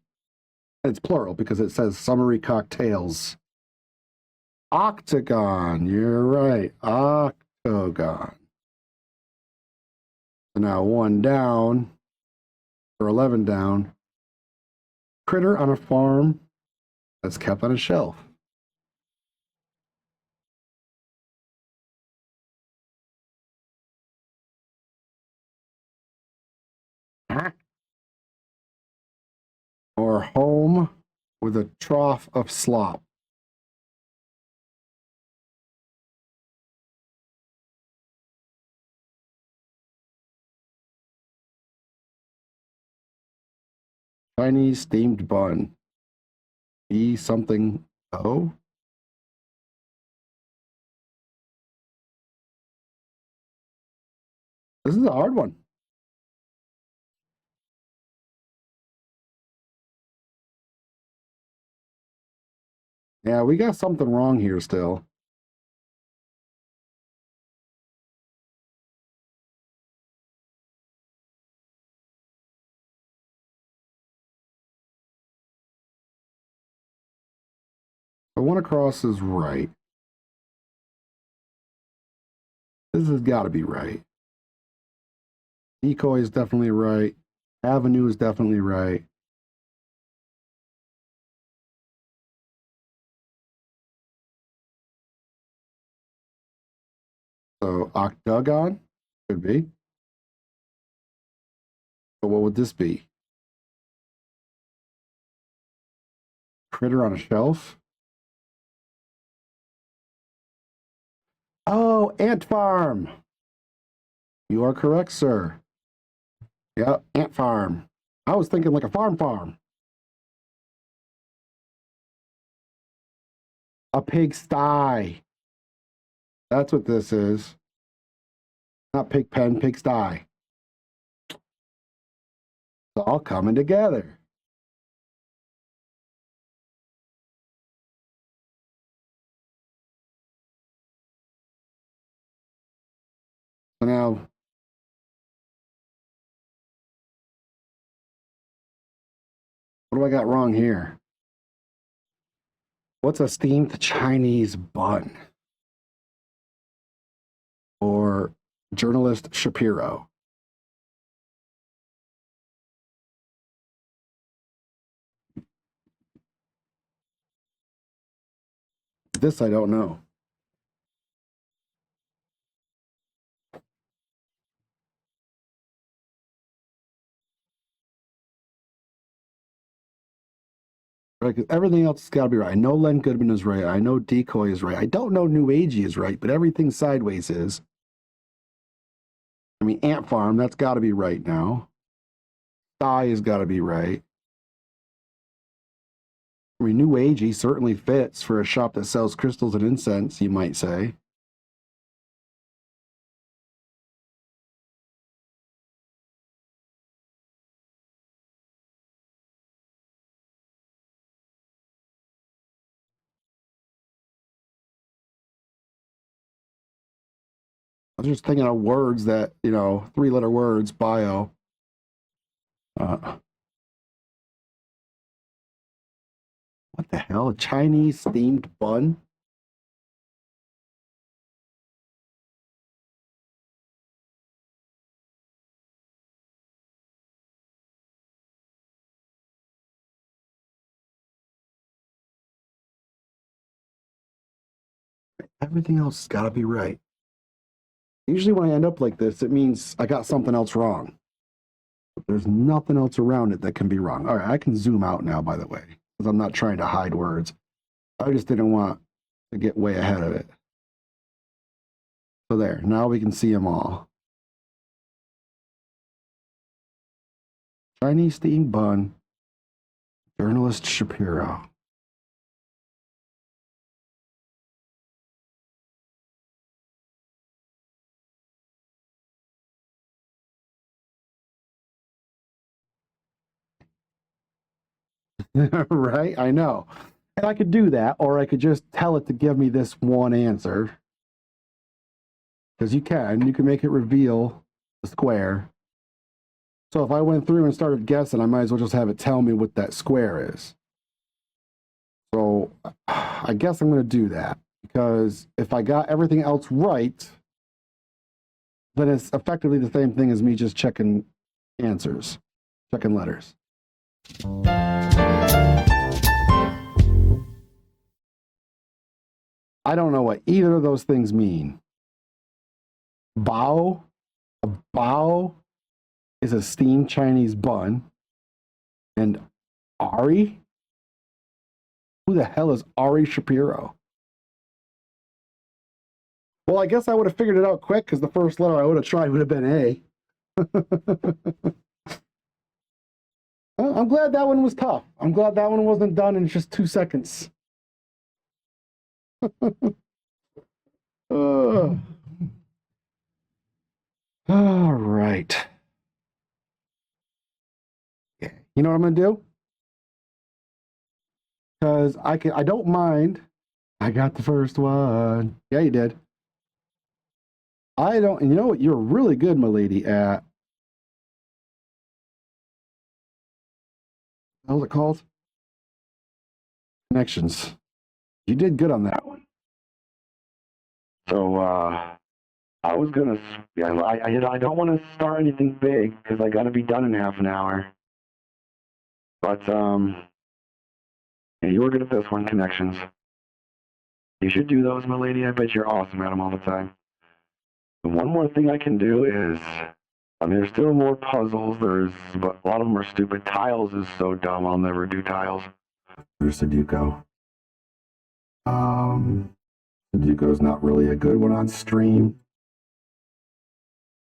It's plural because it says summery cocktails. Octagon. You're right. Octagon. So now 1 down, or 11 down. Critter on a farm that's kept on a shelf. Or home with a trough of slop. Chinese themed bun. E something O. This is a hard one. Yeah, we got something wrong here still. The one across is right. This has got to be right. Decoy is definitely right. Avenue is definitely right. So octagon could be. But what would this be? Critter on a shelf? Oh, ant farm. You are correct, sir. Yeah, ant farm. I was thinking like a farm. A pigsty. That's what this is. Not pig pen, pigsty. It's all coming together. So now, what do I got wrong here? What's a steamed Chinese bun? Or journalist Shapiro? This I don't know. Right, 'cause everything else has got to be right. I know Len Goodman is right. I know Decoy is right. I don't know New Agey is right, but everything sideways is. I mean, Ant Farm, that's got to be right now. Thigh has got to be right. I mean, New Agey certainly fits for a shop that sells crystals and incense, you might say. I was just thinking of words that, 3-letter words, bio. Uh, what the hell? A Chinese themed bun? Everything else has got to be right. Usually when I end up like this, it means I got something else wrong. But there's nothing else around it that can be wrong. All right, I can zoom out now, by the way, because I'm not trying to hide words. I just didn't want to get way ahead of it. So there, now we can see them all. Chinese themed bun, journalist Shapiro. Right? I know. And I could do that, or I could just tell it to give me this one answer. Because you can make it reveal the square. So if I went through and started guessing, I might as well just have it tell me what that square is. So I guess I'm going to do that, because if I got everything else right, then it's effectively the same thing as me just checking answers, checking letters. I don't know what either of those things mean. Bao, a bao is a steamed Chinese bun. And Ari? Who the hell is Ari Shapiro? Well, I guess I would have figured it out quick, because the first letter I would have tried would have been A. I'm glad that one was tough. I'm glad that one wasn't done in just 2 seconds. All right. You know what I'm gonna do? Because I don't mind. I got the first one. Yeah, you did. I don't, and you know what? You're really good, my lady, at, how's it called? Connections. You did good on that one. So, I was gonna, yeah, I don't want to start anything big, because I got to be done in half an hour. But, yeah, you were good at this one, connections. You should do those, my lady. I bet you're awesome at them all the time. One more thing I can do is, I mean, there's still more puzzles. But a lot of them are stupid. Tiles is so dumb. I'll never do tiles. There's Sudoku. Sudoku is not really a good one on stream.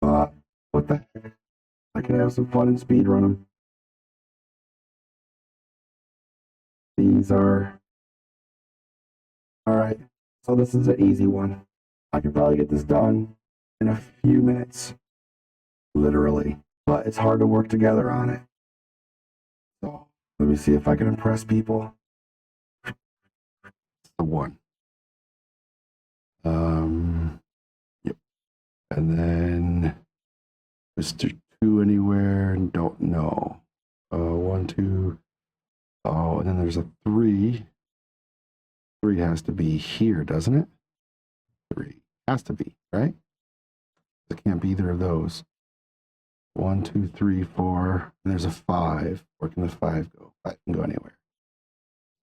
But what the heck? I can have some fun and speed run them. These are all right. So this is an easy one. I could probably get this done in a few minutes, literally, but it's hard to work together on it. So let me see if I can impress people. The one. Yep. And then Mr. 2 anywhere, don't know. 1, 2. Oh, and then there's a 3. 3 has to be here, doesn't it? 3 has to be, right? It can't be either of those. 1, 2, 3, 4. And there's a 5. Where can the 5 go? 5 can go anywhere.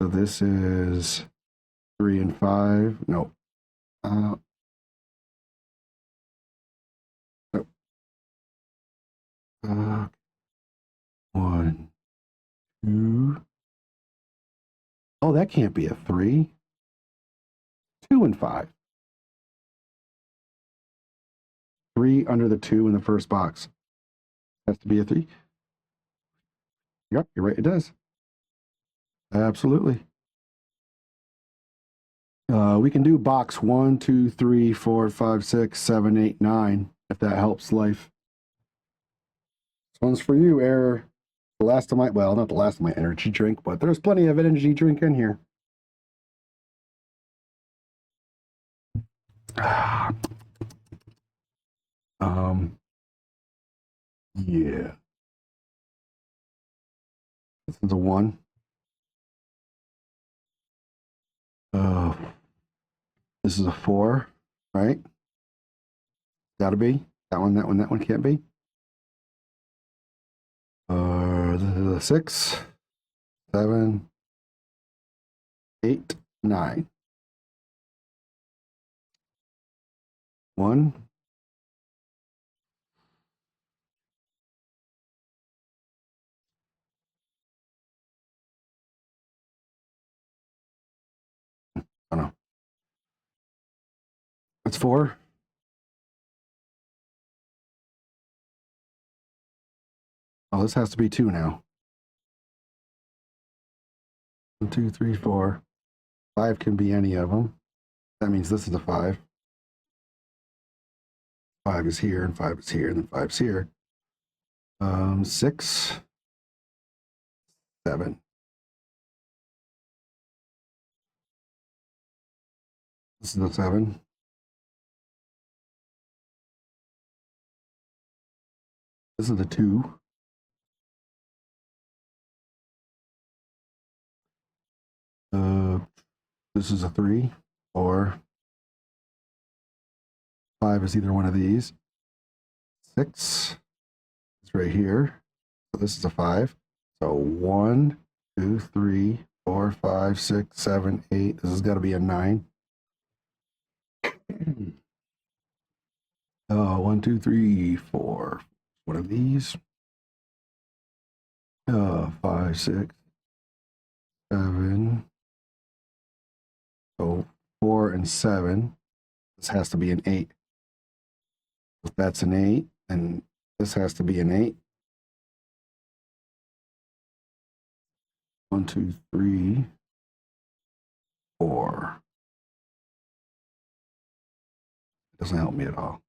So this is 3 and 5. No. Nope. 1, 2. Oh, that can't be a 3. 2 and 5. 3 under the 2 in the first box. Has to be a 3. Yep, you're right, it does. Absolutely. We can do box 1, 2, 3, 4, 5, 6, 7, 8, 9, if that helps life. This one's for you, Error. The last of my, well, not the last of my energy drink, but there's plenty of energy drink in here. Yeah. This is a 1. This is a 4, right? Gotta be. That one can't be. This is a 6, 7, 8, 9. 1. Oh no. That's 4. Oh, this has to be 2 now. 1, 2, 3, 4. 5 can be any of them. That means this is a 5. 5 is here, and 5 is here, and then 5's here. 6, 7. This is a 7. This is a 2. This is a 3, or 5 is either one of these. 6 is right here. So this is a 5. So 1, 2, 3, 4, 5, 6, 7, 8. This has got to be a 9. 1, 2, 3, 4. One of these. 5, 6, 7. So 4 and 7. This has to be an 8. If that's an 8, then this has to be an 8. 1, 2, 3, 4. It doesn't help me at all.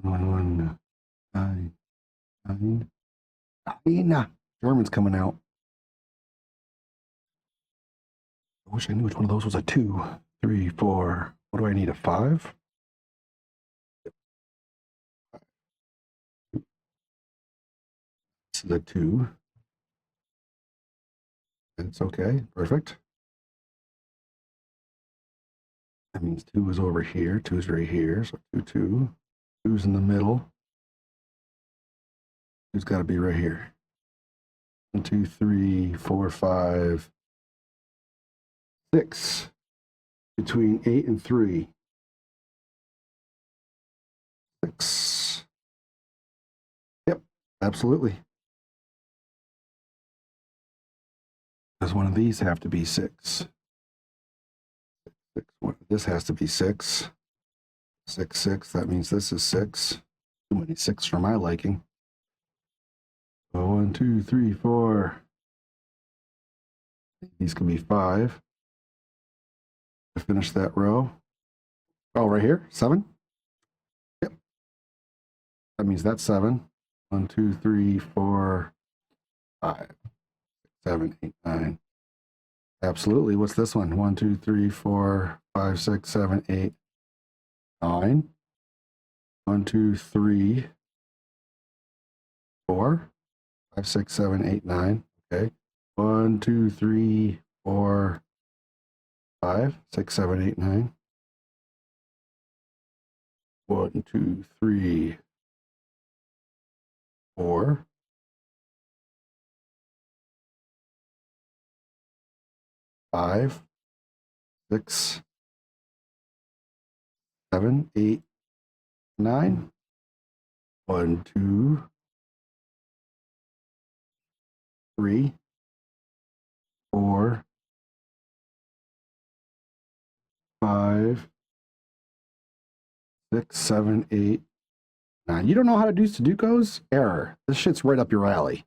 1, 1, 9, 9. 9. German's coming out. I wish I knew which one of those was a 2, 3, 4. What do I need, a 5? This is a 2. It's okay. Perfect. That means 2 is over here. 2 is right here. So 2, 2. 2's in the middle. 2's got to be right here. 1, 2, 3, 4, 5, 6. Between 8 and 3. 6. Yep, absolutely. Does one of these have to be 6? 6. This has to be 6. 6, 6. That means this is 6. Too many 6 for my liking. So 1, 2, 3, 4. These can be 5. To finish that row. Oh, right here, 7. Yep. That means that's 7. 1, 2, 3, 4, 5, 7, 8, 9. Absolutely. What's this one? 1, 2, 3, 4, 5, 6, 7, 8, 9. 1, 2, 3, 4, 5, 6, 7, 8, 9. Okay. 1, 2, 3, 4, 5, 6, 7, 8, 9. 1, 2, 3, 4. 5, 6, 7, 8, 9. 1, 2, 3, 4, 5, 6, 7, 8, 9. You don't know how to do Sudokus? Error. This shit's right up your alley.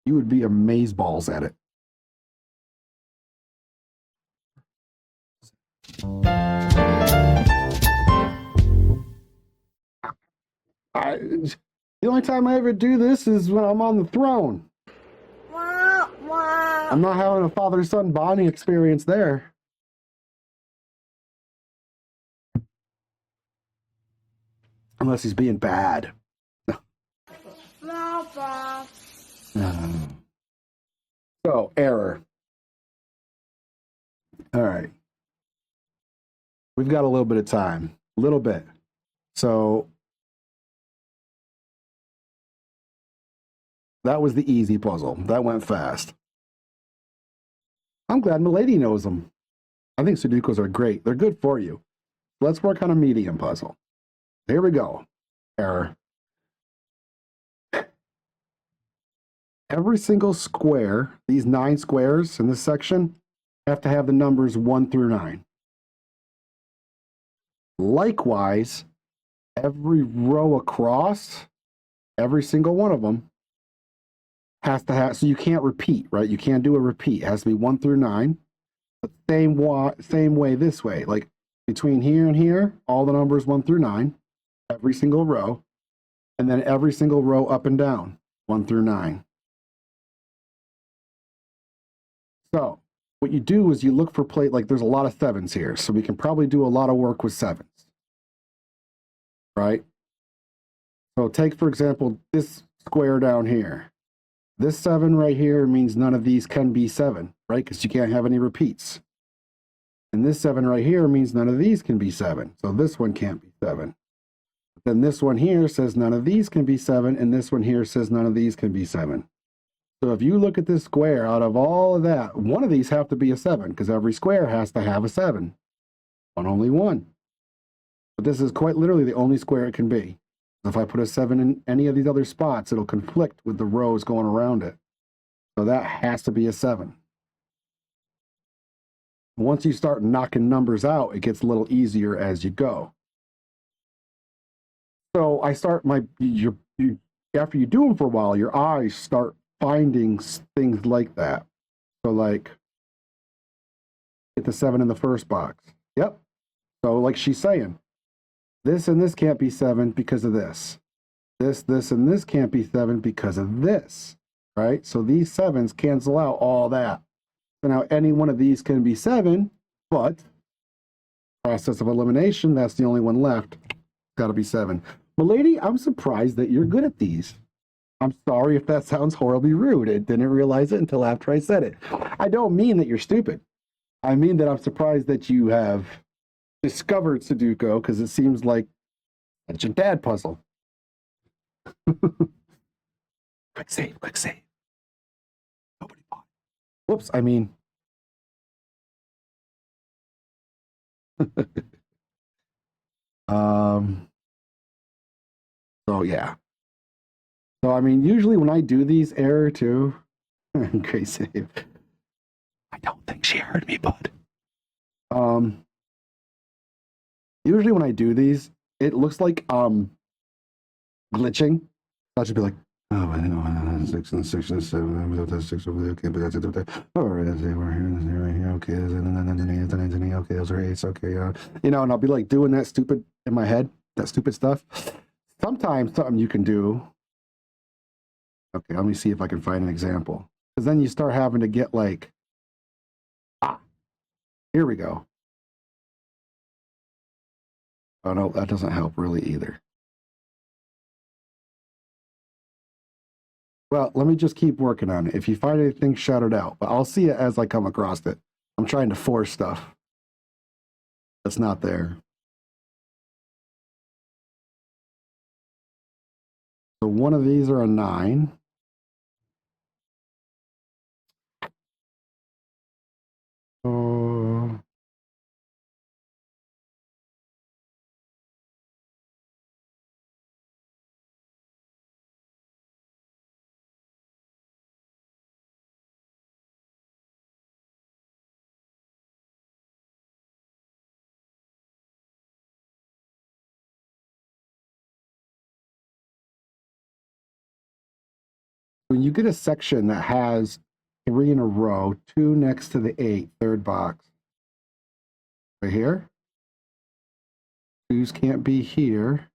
You would be amazeballs at it. The only time I ever do this is when I'm on the throne. I'm not having a father-son bonding experience there. Unless he's being bad. So, error. All right. We've got a little bit of time. A little bit. So, that was the easy puzzle. That went fast. I'm glad Milady knows them. I think Sudokus are great. They're good for you. Let's work on a medium puzzle. Here we go. Error. Every single square, these 9 squares in this section, have to have the numbers 1 through 9. Likewise, every row across, every single one of them, has to have, so you can't repeat, right? You can't do a repeat. It has to be 1 through 9. But same way this way. Like between here and here, all the numbers 1 through 9, every single row. And then every single row up and down, 1 through 9. So what you do is you look for like there's a lot of 7s here. So we can probably do a lot of work with 7s. Right? So take, for example, this square down here. This 7 right here means none of these can be 7, right? Because you can't have any repeats. And this 7 right here means none of these can be 7. So this one can't be 7. Then this one here says none of these can be 7, and this one here says none of these can be 7. So if you look at this square, out of all of that, one of these have to be a 7, because every square has to have a 7. On only one. But this is quite literally the only square it can be. If I put a 7 in any of these other spots, it'll conflict with the rows going around it. So that has to be a 7. Once you start knocking numbers out, it gets a little easier as you go. So I start after you do them for a while, your eyes start finding things like that. So like, get the 7 in the first box. Yep. So like she's saying, this and this can't be 7 because of this. This, and this can't be 7 because of this, right? So these 7s cancel out all that. So now any one of these can be 7, but process of elimination, that's the only one left. Got to be 7. Milady, I'm surprised that you're good at these. I'm sorry if that sounds horribly rude. I didn't realize it until after I said it. I don't mean that you're stupid. I mean that I'm surprised that you have discovered Sudoku, because it seems like it's your dad puzzle. Quick save, quick save. Nobody bought. Whoops, I mean. So yeah. So I mean, usually when I do these error too, great save. I don't think she heard me, bud. Usually when I do these, it looks like glitching. I should be like, oh, I know, 6 and 6 and 7, that's 6 over there, okay, but that's it. All right, that's it, we're here, right here, okay, okay, those are 8s, okay, you know, and I'll be like doing that stupid in my head, that stupid stuff. Sometimes something you can do, okay, let me see if I can find an example. Because then you start having to get like, here we go. Oh no, that doesn't help really either. Well, let me just keep working on it. If you find anything, shout it out. But I'll see it as I come across it. I'm trying to force stuff that's not there. So one of these are a 9. Oh, when you get a section that has 3 in a row, 2 next to the 8, third box, right here, 2s can't be here.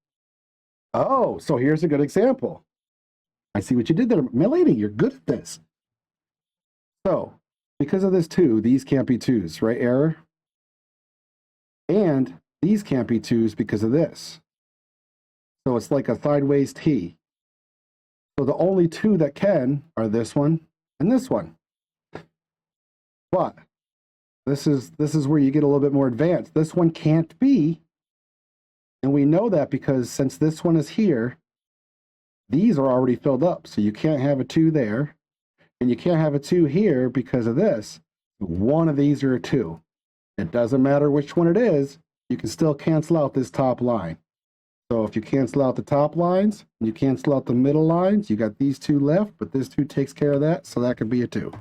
Oh, so here's a good example. I see what you did there. Milady, you're good at this. So, because of this 2, these can't be 2s, right? Error. And these can't be 2s because of this. So it's like a sideways T. So the only 2 that can are this one and this one. But this is where you get a little bit more advanced. This one can't be. And we know that because since this one is here, these are already filled up. So you can't have a 2 there. And you can't have a 2 here because of this. One of these are a 2. It doesn't matter which one it is. You can still cancel out this top line. So if you cancel out the top lines, and you cancel out the middle lines, you got these 2 left, but this 2 takes care of that, so that could be a 2.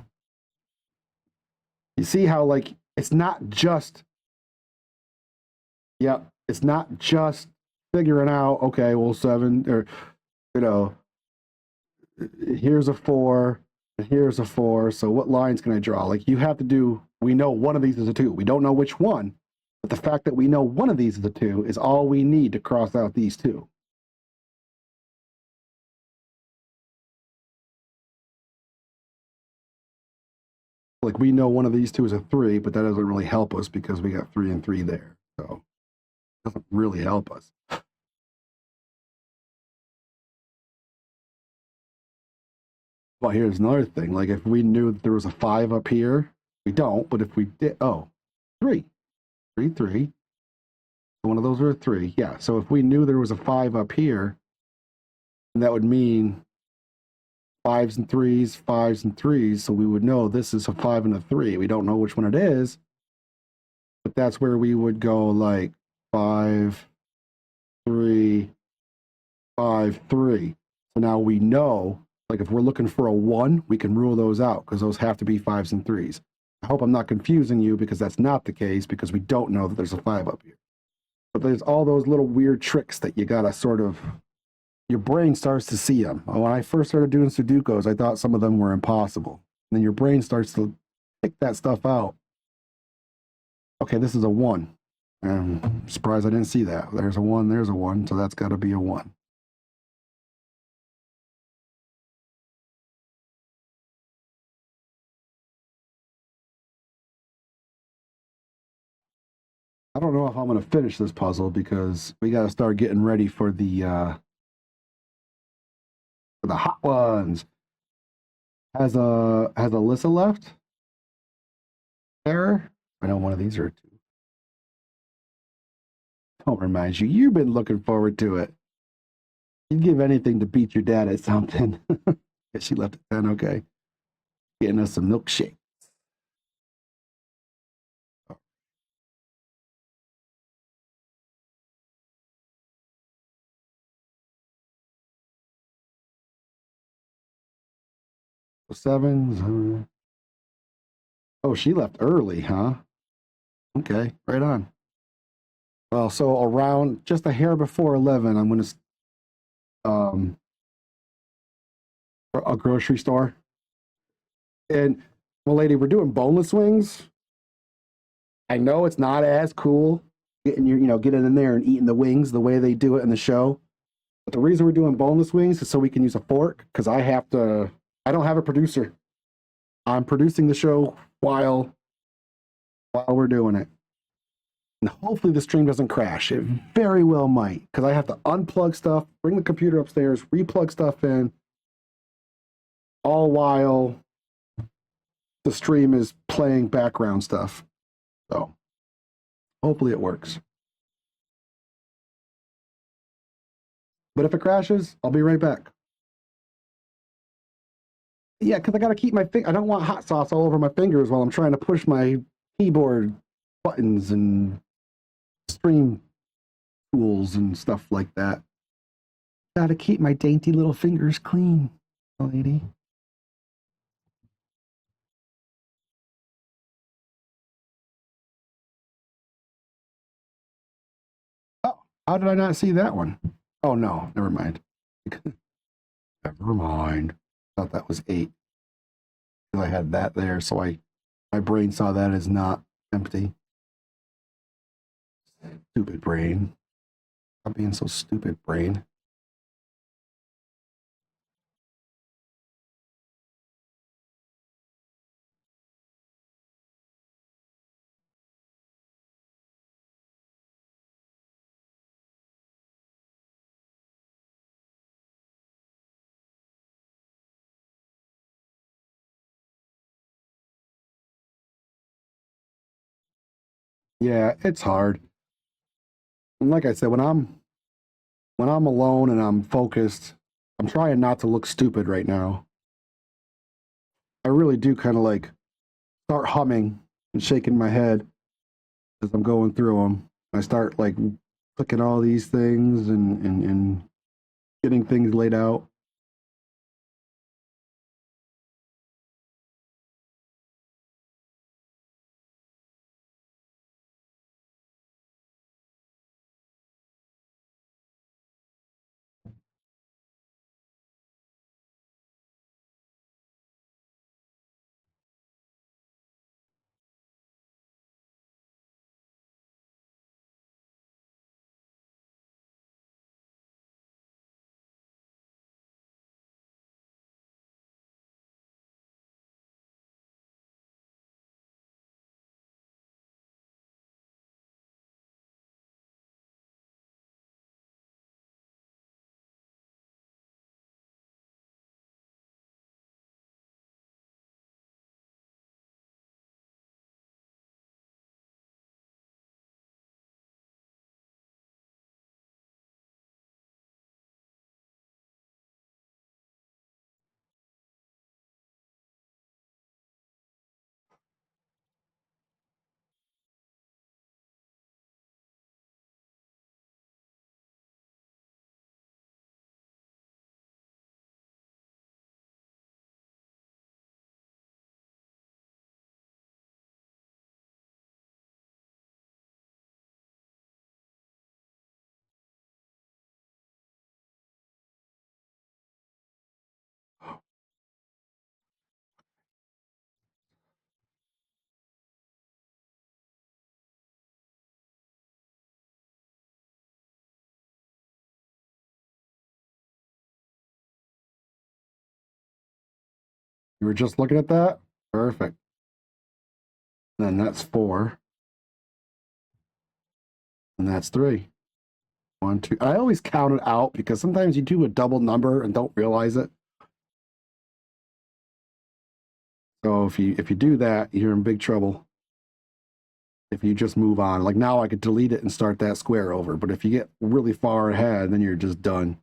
You see how, like, it's not just, it's not just figuring out, okay, well, 7, or, you know, here's a 4, and here's a 4, so what lines can I draw? Like, you have to do, we know one of these is a 2. We don't know which one, but the fact that we know one of these is a 2 is all we need to cross out these 2. Like, we know one of these 2 is a 3, but that doesn't really help us because we got 3 and 3 there. So it doesn't really help us. Well, here's another thing. Like, if we knew that there was a 5 up here, we don't, but if we did, 3. 3, 3. One of those are a 3. Yeah, so if we knew there was a 5 up here, then that would mean 5s and 3s, 5s and 3s, so we would know this is a 5 and a 3. We don't know which one it is, but that's where we would go like 5, 3, 5, 3. So now we know, like if we're looking for a 1, we can rule those out because those have to be 5s and 3s. I hope I'm not confusing you because that's not the case because we don't know that there's a 5 up here. But there's all those little weird tricks that you gotta sort of, your brain starts to see them. When I first started doing Sudokus, I thought some of them were impossible. And then your brain starts to pick that stuff out. Okay, this is a 1. I'm surprised I didn't see that. There's a 1, there's a 1, so that's got to be a 1. I don't know if I'm going to finish this puzzle because we got to start getting ready for the hot ones. Has Alyssa left? Error? I know one of these are 2. Don't remind you. You've been looking forward to it. You'd give anything to beat your dad at something. Yeah, she left at 10. Okay. Getting us some milkshake. Sevens. Oh, she left early, huh? Okay, right on. Well, so around just a hair before 11, I'm going to um, a grocery store. And, well, lady, we're doing boneless wings. I know it's not as cool getting in there and eating the wings the way they do it in the show. But the reason we're doing boneless wings is so we can use a fork because I don't have a producer. I'm producing the show while we're doing it. And hopefully the stream doesn't crash. It very well might because I have to unplug stuff, bring the computer upstairs, replug stuff in, all while the stream is playing background stuff. So hopefully it works. But if it crashes, I'll be right back. Yeah, because I got to keep I don't want hot sauce all over my fingers while I'm trying to push my keyboard buttons and stream tools and stuff like that. Got to keep my dainty little fingers clean, lady. Oh, how did I not see that one? Oh no, never mind. Never mind. Thought that was 8. I had that there, so my brain saw that as not empty. Stupid brain. I'm being so stupid, brain. Yeah, it's hard. And like I said, when I'm alone and I'm focused, I'm trying not to look stupid right now. I really do kind of like start humming and shaking my head as I'm going through them. I start like clicking all these things and getting things laid out. You were just looking at that? Perfect. Then that's 4. And that's 3. 1, 2. I always count it out because sometimes you do a double number and don't realize it. So if you do that, you're in big trouble. If you just move on, like now I could delete it and start that square over. But if you get really far ahead, then you're just done.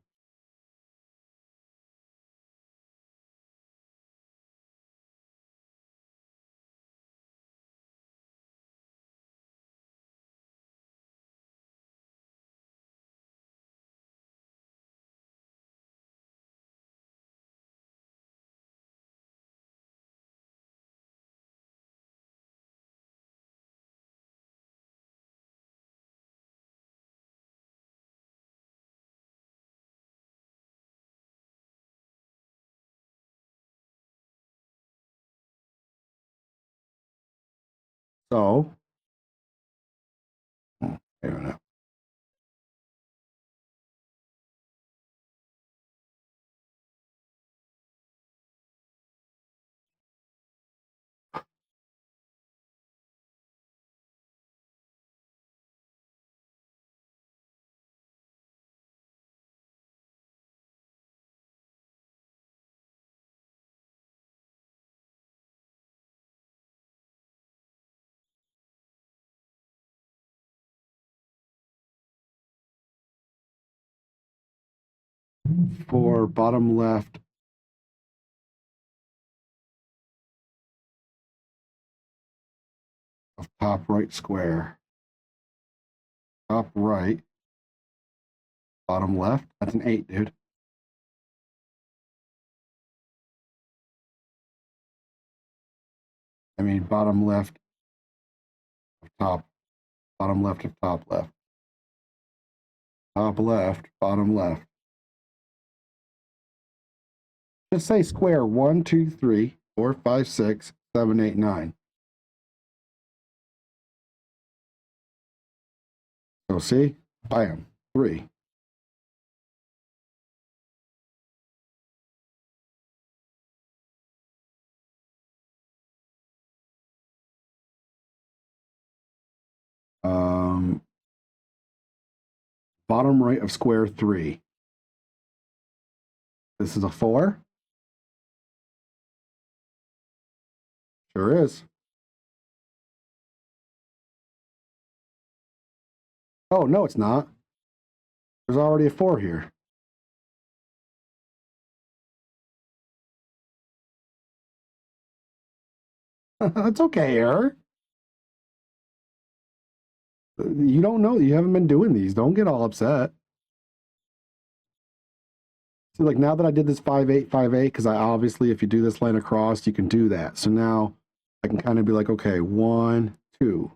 So, I don't know. For bottom left of top right square. Top right, bottom left. That's an 8, dude. I mean, bottom left of top. Bottom left of top left. Top left, bottom left. Just say square 1, 2, 3, 4, 5, 6, 7, 8, 9. So see, bam, 3. Bottom right of square 3. This is a 4. Sure is. Oh, no, it's not. There's already a 4 here. That's okay, Error. You don't know. You haven't been doing these. Don't get all upset. See, like now that I did this 5-8, 5-8, because I obviously, if you do this line across, you can do that. So now I can kind of be like, okay, 1, 2.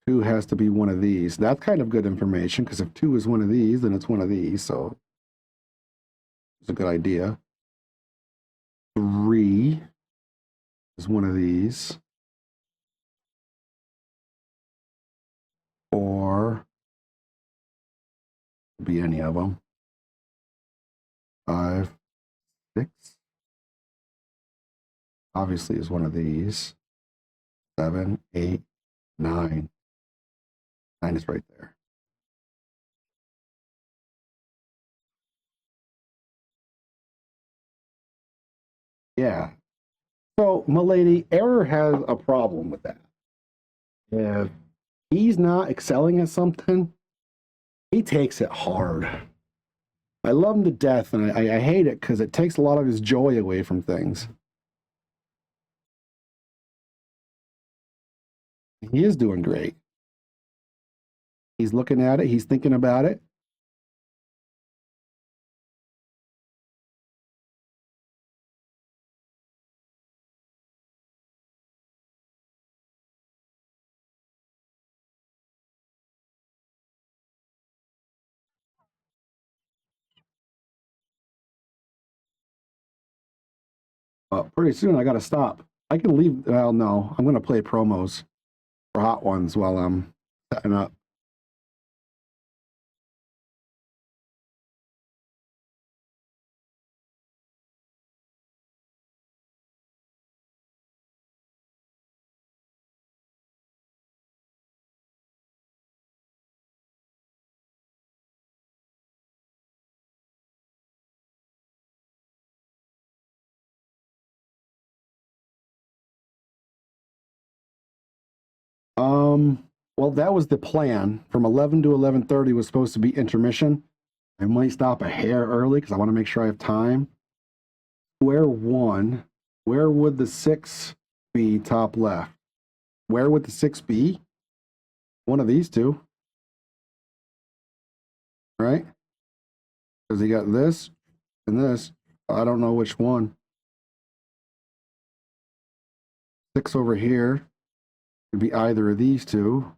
2 has to be one of these. That's kind of good information because if 2 is one of these, then it's one of these. So it's a good idea. 3 is one of these. 4 could be any of them. 5, 6 obviously is one of these. 7, 8, 9. 9 is right there. Yeah. So, milady, Error has a problem with that. If he's not excelling at something, he takes it hard. I love him to death, and I hate it because it takes a lot of his joy away from things. He is doing great. He's looking at it, he's thinking about it. Pretty soon I got to stop. I can leave. Well, no, I'm going to play promos for Hot Ones while I'm setting up. Well, that was the plan. From 11 to 11:30 was supposed to be intermission. I might stop a hair early because I want to make sure I have time. Square 1. Where would the 6 be top left? Where would the 6 be? One of these two, right? Because he got this and this. I don't know which one. 6 over here could be either of these two.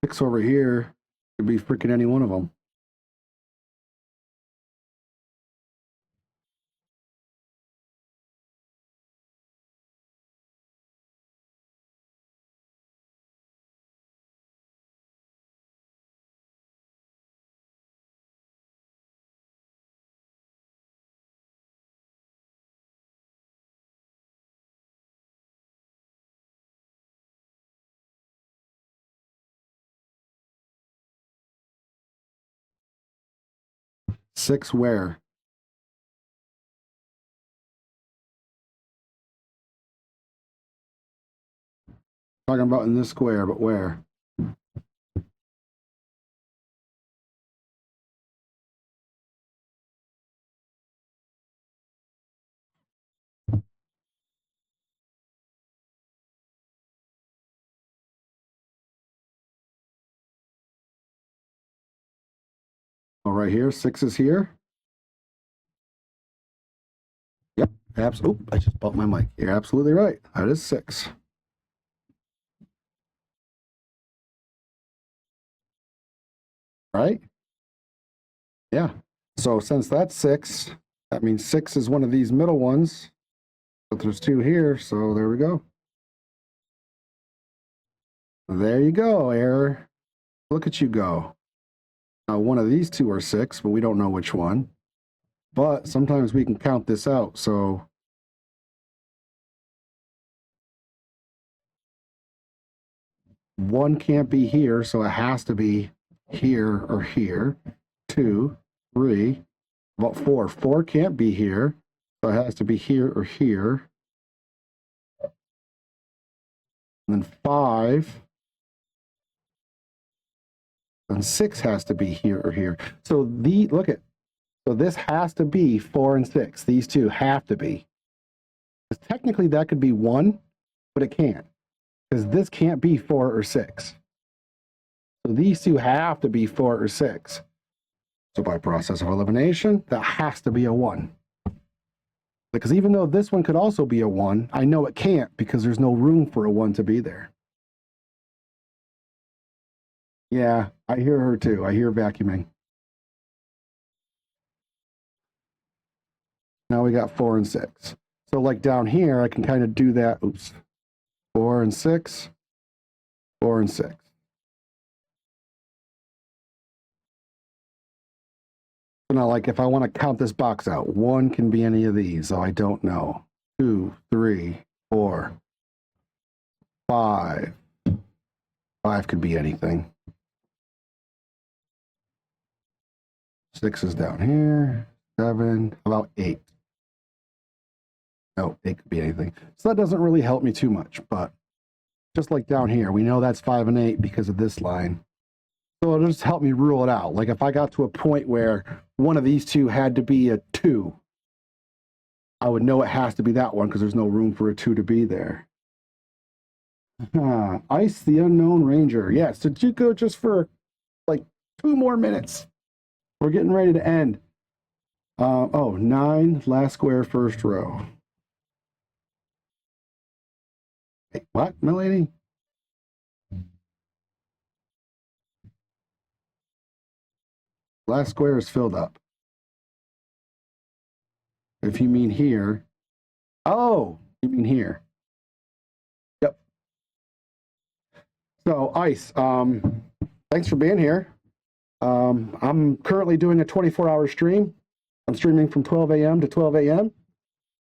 6 over here could be freaking any one of them. 6 where? Talking about in this square, but where? Oh, right here. 6 is here. Yep. Absolutely. I just bumped my mic. You're absolutely right. That is 6. Right? Yeah. So since that's 6, that means 6 is one of these middle ones. But there's 2 here, so there we go. There you go, error. Look at you go. Now, one of these 2 are 6, but we don't know which one. But sometimes we can count this out. So one can't be here, so it has to be here or here. 2, 3, about 4. 4 can't be here, so it has to be here or here. And then 5. And 6 has to be here or here. So so this has to be 4 and 6. These 2 have to be. Because technically that could be 1, but it can't. Because this can't be 4 or 6. So these 2 have to be 4 or 6. So by process of elimination, that has to be a 1. Because even though this one could also be a 1, I know it can't because there's no room for a 1 to be there. Yeah, I hear her too. I hear vacuuming. Now we got 4 and 6. So like down here, I can kind of do that. Oops. 4 and 6. 4 and 6. So now, like, if I want to count this box out, 1 can be any of these, so I don't know. 2, 3, 4, 5. 5 could be anything. 6 is down here. 7, about 8. No, 8 could be anything. So that doesn't really help me too much, but just like down here, we know that's 5 and 8 because of this line. So it'll just help me rule it out. Like if I got to a point where one of these 2 had to be a 2, I would know it has to be that one because there's no room for a 2 to be there. Ice the Unknown Ranger. Yes, did you go just for like 2 more minutes? We're getting ready to end. 9, last square, first row. Hey, what, milady? Last square is filled up. If you mean here. Oh, you mean here. Yep. So, Ice, thanks for being here. I'm currently doing a 24-hour stream. I'm streaming from 12 a.m. to 12 a.m.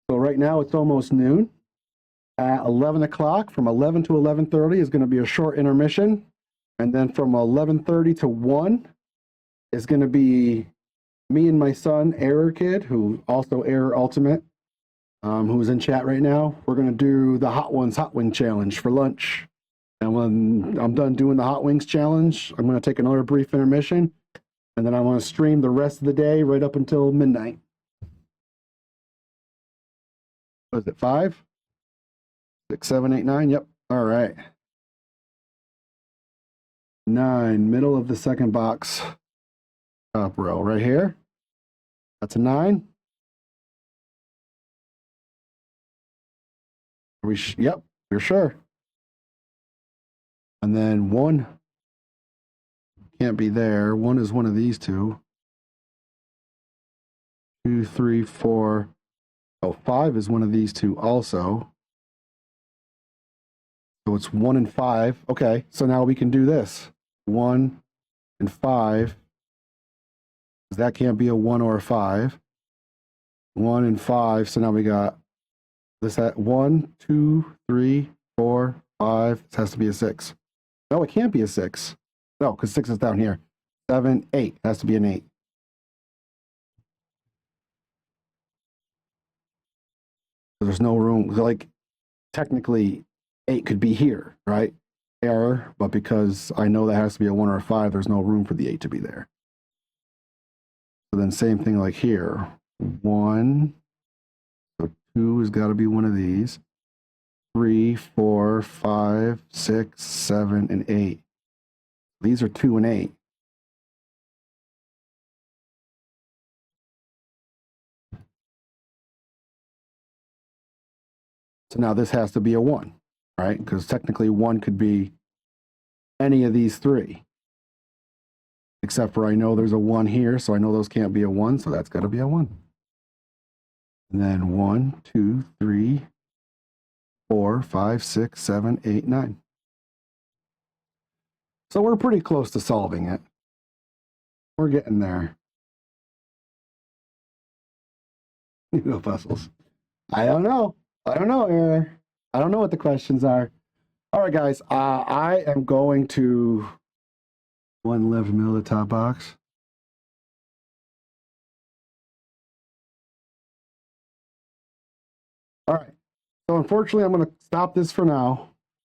So right now it's almost noon. At 11 o'clock, from 11 to 11:30 is going to be a short intermission. And then from 11:30 to 1 is going to be me and my son, Error Kid, who also Error Ultimate, who's in chat right now. We're going to do the Hot Ones Hot Wing Challenge for lunch. And when I'm done doing the Hot Wings Challenge, I'm going to take another brief intermission. And then I want to stream the rest of the day right up until midnight. What is it, 5? 6, 7, 8, 9? Yep. All right. 9, middle of the second box, top row, right here. That's a 9. Yep, you're sure. And then 1 can't be there. 1 is one of these 2. 2, 3, 4. Oh, 5 is one of these 2 also. So it's 1 and 5. Okay, so now we can do this. 1 and 5. That can't be a 1 or a 5. 1 and 5. So now we got this at 1, 2, 3, 4, 5. This has to be a 6. No, it can't be a 6. No, because 6 is down here. 7, 8. It has to be an 8. So there's no room. Like technically 8 could be here, right? Error, but because I know that has to be a 1 or a 5, there's no room for the 8 to be there. So then same thing like here. 1, so 2 has got to be one of these. 3, 4, 5, 6, 7, and 8. These are 2 and 8. So now this has to be a 1, right? Because technically 1 could be any of these 3. Except for I know there's a 1 here, so I know those can't be a 1, so that's got to be a 1. And then 1, 2, 3, 4, 5, 6, 7, 8, 9. So we're pretty close to solving it. We're getting there. No puzzles. I don't know. I don't know, Aaron. I don't know what the questions are. All right, guys. I am going to 1 left middle of the top box. All right. So unfortunately, I'm going to stop this for now.